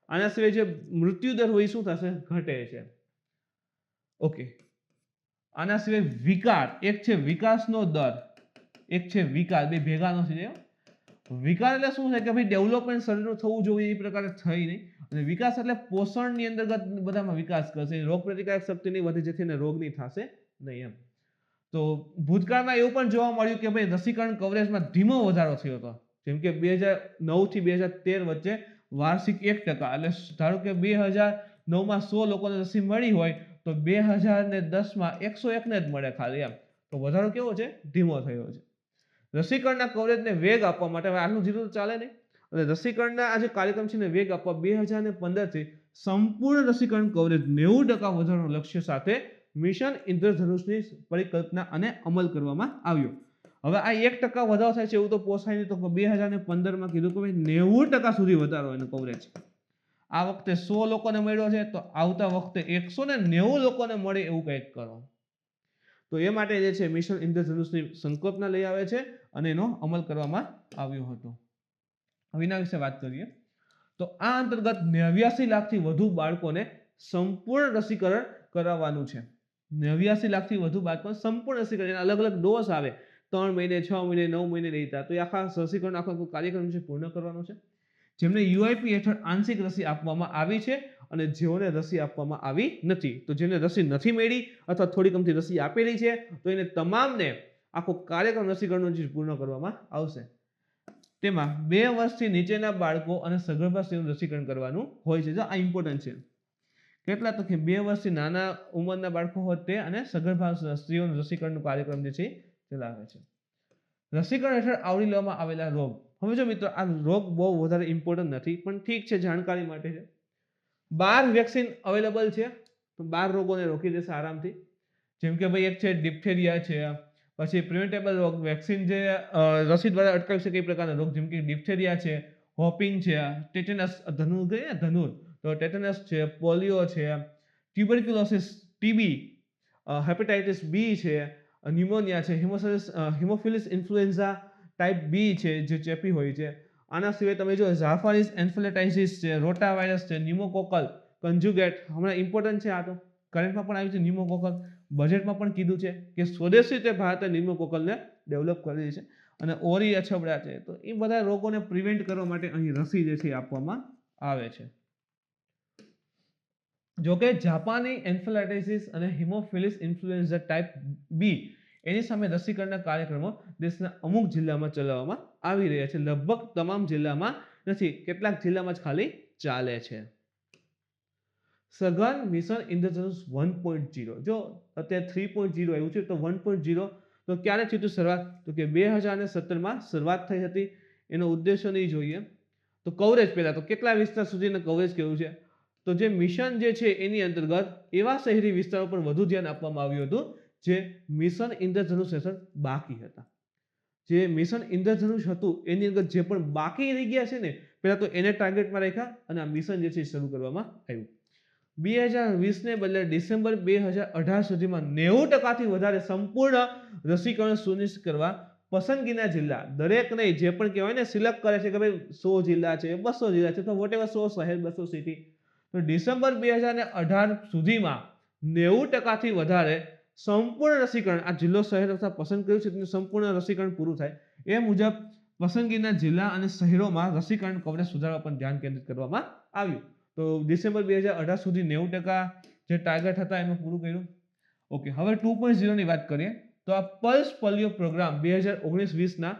આના સિવાય જે મૃત્યુ દર હોય શું થશે, ઘટે છે. ઓકે, આના સિવાય વિકાર, એક છે વિકાસનો દર, એક છે વિકાર, બે ભેગા નથી થયો. વિકાર એટલે શું છે કે ભાઈ ડેવલપમેન્ટ શરીરનું થવું જોઈએ એ પ્રકારે થઈ નહીં, અને વિકાસ એટલે પોષણની અંતર્ગત બધામાં વિકાસ કરશે, રોગ પ્રતિકારક શક્તિ નહીં વધે જેથી એને રોગ નહીં થશે નહીં એમ. તો ભૂતકાળમાં એવું પણ જોવા મળ્યું કે ભાઈ રસીકરણ કવરેજમાં ધીમો વધારો થયો હતો. જેમ કે 2009 થી 2013 વચ્ચે વાર્ષિક 1%, એટલે ધારો કે 2009માં 100 લોકોને રસી મળી હોય તો 2010માં 101 ને જ મળે ખાલી એમ. તો વધારો કેવો છે, ધીમો થયો છે. રસીકરણના કવરેજને વેગ આપવા માટે હવે આટલું જીરું ચાલે નહીં, અને રસીકરણના આ જે કાર્યક્રમ છે ને વેગ આપવા 2015 થી સંપૂર્ણ રસીકરણ કવરેજ 90% વધારવાનું લક્ષ્ય સાથે મિશન ઇન્દ્રધનુષની પરિકલ્પના અને અમલ કરવામાં આવ્યો. હવે આ 1% વધારો થાય છે એવું તો પોસાય નહીં, તો 2015માં કીધું કે ભાઈ 90% સુધી વધારો એનો કવરેજ. આ વખતે 100 લોકોને મળ્યો છે તો આવતા વખતે 190 લોકોને મળે એવું કંઈક કરો. તો એ માટે જે છે મિશન ઇન્દ્રધનુષની સંકલ્પના લઈ આવે છે અને એનો અમલ કરવામાં આવ્યો હતો. હવે એના વિશે વાત કરીએ તો આ અંતર્ગત 89 લાખથી વધુ બાળકોને સંપૂર્ણ રસીકરણ કરાવવાનું છે. 89 લાખથી વધુ બાળકોને સંપૂર્ણ રસીકરણ, અલગ અલગ ડોઝ આવે, 3 મહિને, 6 મહિને, 9 મહિને લેતા, તો એ આખા રસીકરણ આખો કાર્યક્રમ છે પૂર્ણ કરવાનો છે. જેમને યુઆઈપી હેઠળ આંશિક રસી આપવામાં આવી છે અને જેઓને રસી આપવામાં આવી નથી, તો જેને રસી નથી મળી અથવા થોડી કમથી રસી આપેલી છે તો એને તમામને આખો કાર્યક્રમ રસીકરણનો પૂર્ણ કરવામાં આવશે. તેમાં 2 વર્ષથી નીચેના બાળકો અને સગર્ભા સ્ત્રીઓનું રસીકરણ કરવાનું હોય છે. જો આ ઇમ્પોર્ટન્ટ છે. કેટલા તો કે 2 વર્ષથી નાના ઉંમરના બાળકો હોય તે અને સગર્ભા સ્ત્રીઓનું રસીકરણનું કાર્યક્રમ જે છે ચલાવે છે. રસીકરણ હેઠળ આવરી લેવામાં આવેલા રોગ. હવે જો મિત્રો આ રોગ બહુ વધારે ઇમ્પોર્ટન્ટ નથી પણ ઠીક છે, જાણકારી માટે છે. 12 વેક્સિન અવેલેબલ છે, તો 12 રોગોને રોકી દેશે આરામથી. જેમ કે ભાઈ એક છે ડિપ્થેરિયા છે, પછી પ્રિવેન્ટેબલ રોગ, વેક્સિન જે રસી દ્વારા અટકાવી શકે એ પ્રકારના રોગ, જેમ કે ડિપ્થેરિયા છે, હોપિંગ છે, ટેટેનસ, ધનુર, તો ટેટેનસ છે, પોલિયો છે, ટ્યુબરક્યુલોસિસ, ટીબી, હેપેટાઇટિસ બી છે, ન્યુમોનિયા છે, હિમોફિલિસ ઇન્ફ્લુએન્ઝા ટાઈપ બી છે જે ચેપી હોય છે. આના સિવાય તમે જો ઝાફારીસ એન્ફેલાઇટિસ છે, રોટા વાયરસ છે, ન્યુમોકોકલ કન્જુગેટ, હમણાં ઇમ્પોર્ટન્ટ છે, આ તો કરંટમાં પણ આવ્યું છે ન્યુમોકોકલ. બજેટમાં પણ કીધું છે કે સ્વદેશી રીતે ભારતે ન્યુમોકોકલને ડેવલપ કરી છે, અને ઓરી અછબડા છે. તો એ બધા રોગોને પ્રિવેન્ટ કરવા માટે અહીં રસી જે છે આપવામાં આવે છે. જોકે જાપાની એન્ફેલાઇટિસ અને હિમોફિલિસ ઇન્ફ્લુએન્ઝા ટાઈપ બી એની સામે રસીકરણના કાર્યક્રમો દેશના અમુક જિલ્લામાં ચલાવવામાં આવી રહ્યા છે. લગભગ તમામ જિલ્લામાં નથી, કેટલાક જિલ્લામાં જ ખાલી ચાલે છે. સઘન મિશન ઇન્દ્રધનુષ 1.0, જો અત્યારે 3.0 આવ્યું છે તો 1.0 તો ક્યારે થયું શરૂઆત, તો કે 2017માં શરૂઆત થઈ હતી. એનો ઉદ્દેશ્ય નહીં જોઈએ તો કવરેજ, પહેલા તો કેટલા વિસ્તાર સુધીનું કવરેજ કેવું છે, તો જે મિશન જે છે એની અંતર્ગત એવા શહેરી વિસ્તારો પર વધુ ધ્યાન આપવામાં આવ્યું હતું જે મિશન ઇન્દ્રધનુષ હેઠળ બાકી હતા. જે મિશન ઇન્દ્રધનુષ હતું એની અંદર જે પણ બાકી રહી ગયા છે ને, પહેલા તો એને ટાર્ગેટમાં રાખ્યા અને આ મિશન જે છે શરૂ કરવામાં આવ્યું. 2020 ને બદલે ડિસેમ્બર 2018 સુધીમાં 90%થી વધારે સંપૂર્ણ રસીકરણ સુનિશ્ચિત કરવા પસંદગીના જિલ્લા, દરેક નહીં, જે પણ કહેવાય ને સિલેક્ટ કરે છે કે ભાઈ 100 જિલ્લા છે, 200 જિલ્લા છે, તો વોટેવર 100 શહેર, 200 સિટી, તો ડિસેમ્બર 2018 સુધીમાં 90%થી વધારે સંપૂર્ણ રસીકરણ, આ જિલ્લો શહેર અથવા પસંદ કર્યું છે તેનું સંપૂર્ણ રસીકરણ પૂરું થાય એ મુજબ પસંદગીના જિલ્લા અને શહેરોમાં રસીકરણ કવરેજ સુધારવા પર ધ્યાન કેન્દ્રિત કરવામાં આવ્યું. તો ડિસેમ્બર 2018 સુધી 90% જે ટાર્ગેટ હતા એનું પૂરું કર્યું. ઓકે, હવે 2.0 ની વાત કરીએ તો આ પલ્સ પોલિયો પ્રોગ્રામ 2019-20ના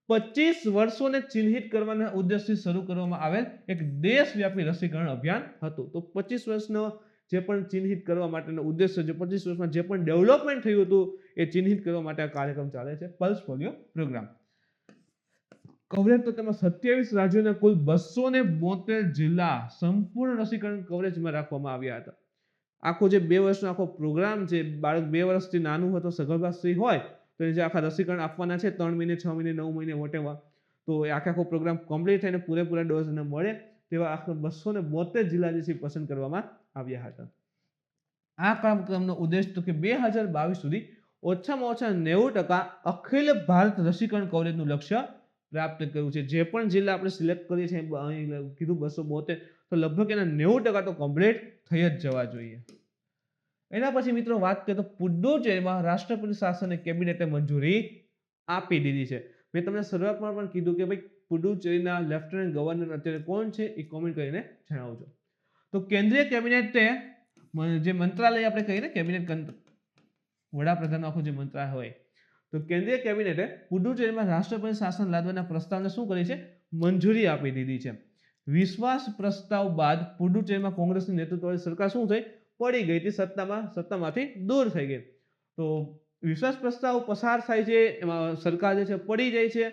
25 વર્ષોને ચિહ્નિત કરવાના ઉદ્દેશથી શરૂ કરવામાં આવેલ એક દેશવ્યાપી રસીકરણ અભિયાન હતું. તો 25 વર્ષનો જે પણ ચિહ્નિત કરવા માટેનો ઉદ્દેશ્ય, જે 25 વર્ષમાં જે પણ ડેવલપમેન્ટ થયું હતું એ ચિહ્નિત કરવા માટે આ કાર્યક્રમ ચાલે છે, પલ્સ પોલિયો પ્રોગ્રામ. કવરેજ તો તેમાં 27 રાજ્યોના કુલ 272 જિલ્લા સંપૂર્ણ રસીકરણ કવરેજમાં રાખવામાં આવ્યા હતા. આખો જે 2 વર્ષનો આખો પ્રોગ્રામ છે, બાળક 2 વર્ષથી નાનું હોય તો સગર્ભા સ્ત્રી હોય તો એ જે આખા રસીકરણ આપવાના છે 3 મહિને, 6 મહિને, 9 મહિને, વોટેવર, તો એ આખો પ્રોગ્રામ કમ્પ્લીટ થઈને પૂરેપૂરા ડોઝ એને મળે તેવા આખા 272 જિલ્લા જે છે પસંદ કરવામાં આવ્યા હતા. આ કાર્યક્રમનો ઉદ્દેશ તો કે 2022 સુધી ઓછામાં ઓછા 90% અખિલ ભારત રસીકરણ કવરેજનું લક્ષ્ય પ્રાપ્ત કર્યું છે. જે પણ જિલ્લા આપણે સિલેક્ટ કરીએ છીએ, અહીં કીધું 272, તો લગભગ એના 90% તો કમ્પ્લીટ થઈ જ જવા જોઈએ. એના પછી મિત્રો વાત કરીએ તો પુડુચેરીમાં રાષ્ટ્રપતિ શાસન કેબિનેટે મંજૂરી આપી દીધી છે. મેં તમને શરૂઆતમાં પણ કીધું કે ભાઈ પુડુચેરીના લેફ્ટનન્ટ ગવર્નર અત્યારે કોણ છે એ કોમેન્ટ કરીને જણાવજો. તો કેન્દ્રીય કેબિનેટે જે મંત્રાલય આપણે કહીએ ને કેબિનેટ, વડાપ્રધાનનો આખો જે મંત્રાલય હોય, તો કેન્દ્રીય કેબિનેટે પુડુચેરીમાં રાષ્ટ્રપતિ શાસન લાદવાના પ્રસ્તાવને શું કરી છે? મંજૂરી આપી દીધી છે. વિશ્વાસ પ્રસ્તાવ બાદ પુડુચેરીમાં કોંગ્રેસની નેતૃત્વવાળી સરકાર શું થઈ? પડી ગઈ હતી, સત્તામાંથી દૂર થઈ ગઈ. તો વિશ્વાસ પ્રસ્તાવ પસાર થાય છે, એમાં સરકાર જે છે પડી જાય છે.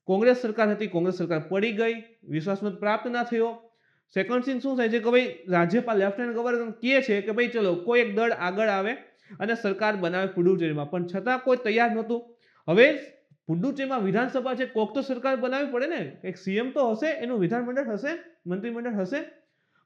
કોંગ્રેસ સરકાર હતી, કોંગ્રેસ સરકાર પડી ગઈ, વિશ્વાસમત પ્રાપ્ત ના થયો. સેકન્ડ સીન શું થાય છે કે ભાઈ રાજ્યપાલ લેફ્ટનન્ટ ગવર્નર કહે છે કે ભાઈ ચલો કોઈ એક દળ આગળ આવે અને સરકાર બનાવે પુડુચેરીમાં, પણ છતાં કોઈ તૈયાર નહોતું. હવે પુડુચેરીમાં વિધાનસભા છે, કોક તો સરકાર બનાવવી પડે ને, એક સીએમ તો હશે, એનું વિધાનમંડળ હશે, મંત્રીમંડળ હશે,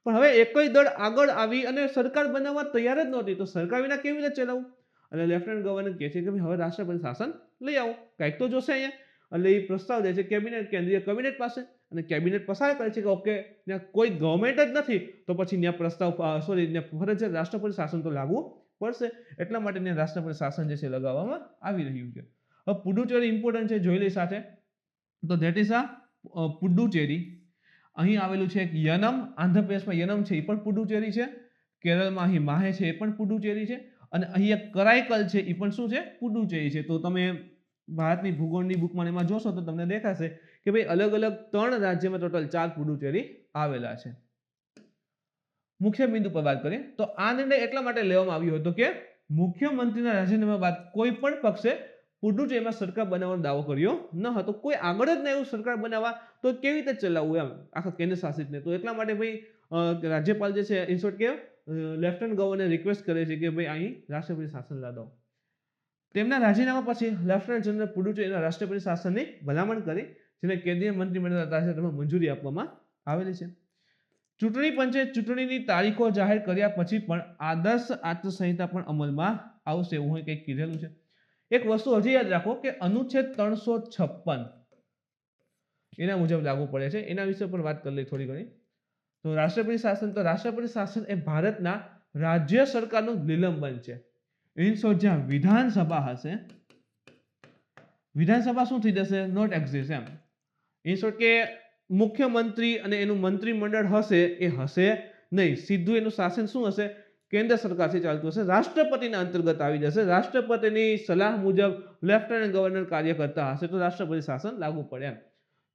પણ હવે એકય દળ આગળ આવી અને સરકાર બનાવવા તૈયાર જ નહોતી, તો સરકાર વિના કેવી રીતે ચલાવવું? અને લેફ્ટનન્ટ ગવર્નર કહે છે કે ભાઈ હવે રાષ્ટ્રપતિ શાસન લઈ આવો, કંઈક તો જોશે અહીંયા. એટલે એ પ્રસ્તાવ દે છે કેન્દ્રીય કેબિનેટ પાસે, અને કેબિનેટ પસાર કરે છે કે ઓકે ત્યાં કોઈ ગવર્મેન્ટ જ નથી તો પછી ત્યાં પ્રસ્તાવ ફરજિયાત રાષ્ટ્રપતિ શાસન તો લાગવું પડશે. એટલા માટે ત્યાં રાષ્ટ્રપતિ શાસન જે છે લગાવવામાં આવી રહ્યું છે. હવે પુડુચેરી ઇમ્પોર્ટન્ટ છે, જોઈ લઈ સાથે. તો ધેટ ઇઝ આ પુડુચેરી. અહીં આવેલું છે એક યનમ, આંધ્રપ્રદેશમાં યનમ છે એ પણ પુડુચેરી છે. કેરળમાં અહીં માહે છે એ પણ પુડુચેરી છે. અને અહીં એક કરાઈકલ છે એ પણ શું છે? પુડુચેરી છે. તો તમે ભારતની ભૂગોળની બુકમાં એમાં જોશો તો તમને દેખાશે કે ભાઈ અલગ અલગ 3 રાજ્યમાં ટોટલ 4 પુડુચેરી આવેલા છે. મુખ્ય બિંદુ પર વાત કરીએ તો આ નિર્ણય એટલા માટે લેવામાં આવ્યો હતો કે મુખ્યમંત્રીના રાજીનામા બાદ કોઈ પણ પક્ષે પુડુચેરીમાં સરકાર બનાવવાનો દાવો કર્યો ન હતો. કોઈ આગળ જ ના એવું સરકાર બનાવવા તો કેવી રીતે ચલાવવું એમ આખા કેન્દ્ર શાસિતને. તો એટલા માટે ભાઈ રાજ્યપાલ જે છે ઇન શોર્ટ કે લેફ્ટનન્ટ ગવર્નર રિક્વેસ્ટ કરે છે કે ભાઈ અહીં રાષ્ટ્રપતિ શાસન લાદો. તેમના રાજીનામા પછી લેફ્ટનન્ટ જનરલ પુડુચેરીના રાષ્ટ્રપતિ શાસનની ભલામણ કરી, જેને કેન્દ્રીય મંત્રીમંડળ તાજેતરમાં મંજૂરી આપવામાં આવેલી છે. ચૂંટણી પંચે ચૂંટણીની તારીખો જાહેર કર્યા પછી પણ આદર્શ આચારસંહિતા પણ અમલમાં આવશે એવું કંઈક કીધેલું છે. એક વસ્તુ હજી યાદ રાખો કે અનુચ્છેદ 356 એના મુજબ લાગુ પડે છે. એના વિશે પણ વાત કરી લઈ થોડી ઘણી. તો રાષ્ટ્રપતિ શાસન એ ભારતના રાજ્ય સરકારનું નિલંબન છે. ઇન શોર્ટ જ્યાં વિધાનસભા હશે, વિધાનસભા શું થઈ જશે? નોટ એક્ઝિસ્ટ એમ. ઇન શોર્ટ કે મુખ્યમંત્રી અને એનું મંત્રીમંડળ હશે એ હશે નહીં. સીધું એનું શાસન શું હશે? કેન્દ્ર સરકારથી ચાલતું હશે, રાષ્ટ્રપતિના અંતર્ગત આવી જશે. રાષ્ટ્રપતિની સલાહ મુજબ લેફ્ટનન્ટ ગવર્નર કાર્ય કરતા હશે તો રાષ્ટ્રપતિ શાસન લાગુ પડે એમ.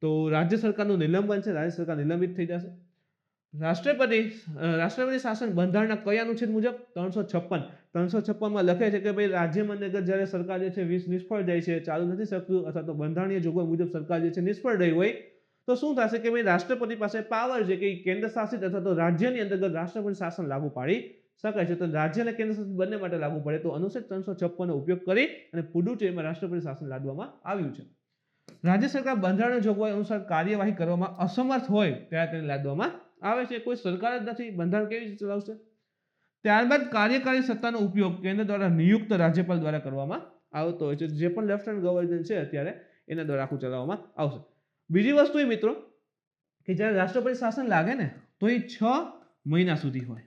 તો રાજ્ય સરકારનું નિલંબન છે, રાજ્ય સરકાર નિલંબિત થઈ જશે. રાષ્ટ્રપતિ શાસન બંધારણના કયા અનુચ્છેદ મુજબ? 356. 356માં લખે છે કે ભાઈ રાજ્યમાં જ્યારે સરકાર જે છે નિષ્ફળ જાય છે, ચાલુ નથી શકતું, અથવા તો બંધારણીય જોગવાઈ મુજબ સરકાર જે છે નિષ્ફળ રહી હોય તો શું થશે કે ભાઈ રાષ્ટ્રપતિ પાસે પાવર છે કે કેન્દ્ર શાસિત અથવા તો રાજ્યની અંતર્ગત રાષ્ટ્રપતિ શાસન લાગુ પાડી શકાય છે. તો રાજ્ય અને કેન્દ્ર શાસિત બંને માટે લાગુ પડે. તો અનુચ્છેદ 356 નો ઉપયોગ કરી અને પુડુચેરીમાં રાષ્ટ્રપતિ શાસન લાદવામાં આવ્યું છે. રાજ્ય સરકાર બંધારણીય જોગવાઈ અનુસાર કાર્યવાહી કરવામાં અસમર્થ હોય ત્યારે તેને લાદવામાં આવે છે. કોઈ સરકાર જ નથી, બંધારણ કેવી રીતે ચલાવશે? ત્યારબાદ કાર્યકારી સત્તાનો ઉપયોગ કેન્દ્ર દ્વારા નિયુક્ત રાજ્યપાલ દ્વારા કરવામાં આવતો હોય છે. જે પણ લેફ્ટનન્ટ ગવર્નર છે અત્યારે એના દ્વારા આખું ચલાવવામાં આવશે. બીજી વસ્તુ એ મિત્રો કે જ્યારે રાષ્ટ્રપતિ શાસન લાગે ને તો એ 6 મહિના સુધી હોય.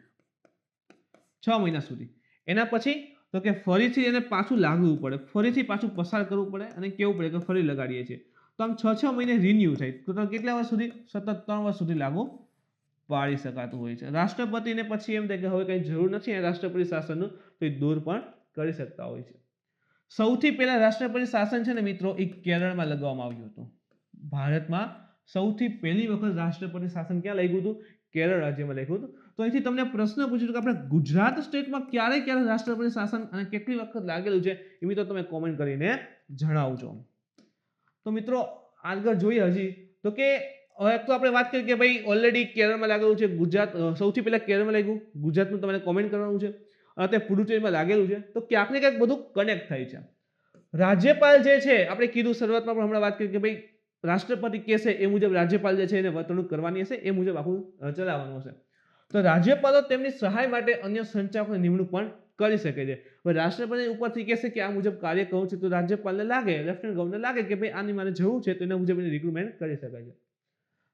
6 મહિના સુધી. એના પછી તો કે ફરીથી એને પાછું લાગવું પડે, ફરીથી પાછું પસાર કરવું પડે અને કેવું પડે કે ફરી લગાડીએ છીએ. તો આમ 6 મહિને રિન્યુ થાય. તો કેટલા વર્ષ સુધી? સતત 3 વર્ષ સુધી લાગુ પાડી શકાતું હોય છે. રાષ્ટ્રપતિને પછી એમ થાય કે હવે કંઈ જરૂર નથી આ રાષ્ટ્રપતિ શાસનનું, તો એ દૂર પણ કરી શકતા હોય છે. સૌથી પહેલા રાષ્ટ્રપતિ શાસન છે ને મિત્રો એ કેરળમાં લગાવવામાં આવ્યું હતું. ભારતમાં સૌથી પહેલી વખત રાષ્ટ્રપતિ શાસન ક્યાં લાગ્યું હતું? કેરળ રાજ્યમાં લાગ્યું હતું. તો અહીંથી તમને પ્રશ્ન પૂછ્યું કે આપણે ગુજરાત સ્ટેટમાં ક્યારે રાષ્ટ્રપતિ શાસન અને કેટલી વખત લાગેલું છે એ મિત્રો તમે કોમેન્ટ કરીને જણાવજો. તો મિત્રો આગળ જોઈએ હજી તો કે હવે તો આપણે વાત કરીએ કે ભાઈ ઓલરેડી કેરળમાં લાગેલું છે. ગુજરાત સૌથી પહેલા કેરળમાં લાગ્યું, ગુજરાતનું તમારે કોમેન્ટ કરવાનું છે. અને તે પુડુચેરીમાં લાગેલું છે. તો ક્યાંક ને ક્યાંક બધું કનેક્ટ થાય છે. રાજ્યપાલ જે છે આપણે કીધું શરૂઆતમાં પણ હમણાં વાત કરી કે ભાઈ રાષ્ટ્રપતિ કહેશે એ મુજબ રાજ્યપાલ જે છે એને વર્તણૂક કરવાની હશે, એ મુજબ આખું ચલાવવાનું હશે. તો રાજ્યપાલો તેમની સહાય માટે અન્ય સંચાલકોની નિમણૂક પણ કરી શકે છે. હવે રાષ્ટ્રપતિ ઉપરથી કહેશે કે આ મુજબ કાર્ય કરવું છે તો રાજ્યપાલને લાગે, લેફ્ટનન્ટ ગવર્નર લાગે કે ભાઈ આની મારે જવું છે તો એના મુજબ એને રિક્રુટમેન્ટ કરી શકાય છે.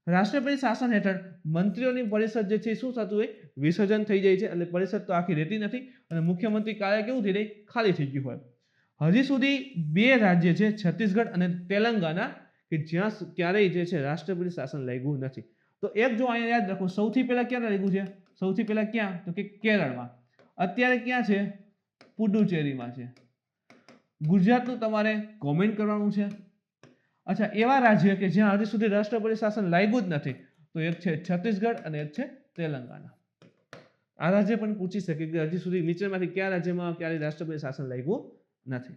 રાષ્ટ્રપતિ શાસન હેઠળ મંત્રીઓની પરિષદ જે છે શું થતું હોય? વિસર્જન થઈ જાય છે. એટલે પરિષદ તો આખી રહેતી નથી અને મુખ્યમંત્રી કાર્ય કેવું થઈ જાય? ખાલી થઈ ગયું હોય. હજી સુધી 2 રાજ્ય છે છત્તીસગઢ અને તેલંગાના કે જ્યાં ક્યારેય જે છે રાષ્ટ્રપતિ શાસન લાગ્યું નથી. તો એક જો અહીંયા યાદ રાખો, સૌથી પહેલા ક્યારે લાગ્યું છે? સૌથી પહેલા ક્યાં? તો કે કેરળમાં. અત્યારે ક્યાં છે? પુડુચેરીમાં છે. ગુજરાતનું તમારે કોમેન્ટ કરવાનું છે. અચ્છા, એવા રાજ્ય કે જ્યાં હજી સુધી રાષ્ટ્રપતિ શાસન લાગ્યું જ નથી, તો એક છે છત્તીસગઢ અને એક છે તેલંગાના. આ રાજ્ય પણ પૂછી શકે કે હજી સુધી નીચેમાંથી કયા રાજ્યમાં ક્યારે રાષ્ટ્રપતિ શાસન લાગ્યું નથી.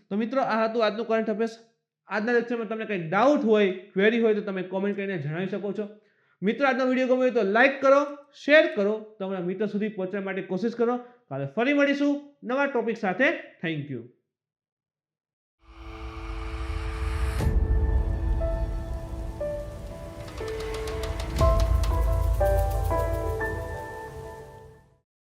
તો મિત્રો આ હતું આજનું કરંટ અફેર્સ. આજના લેક્ચરમાં તમને કંઈ ડાઉટ હોય, ક્વેરી હોય તો તમે કોમેન્ટ કરીને જણાવી શકો છો. મિત્રો આજનો વિડીયો ગમ્યો હોય તો લાઈક કરો, શેર કરો, તમારા મિત્રો સુધી પહોંચવા માટે કોશિશ કરો. કાલે ફરી મળીશું નવા ટોપિક સાથે. Thank you.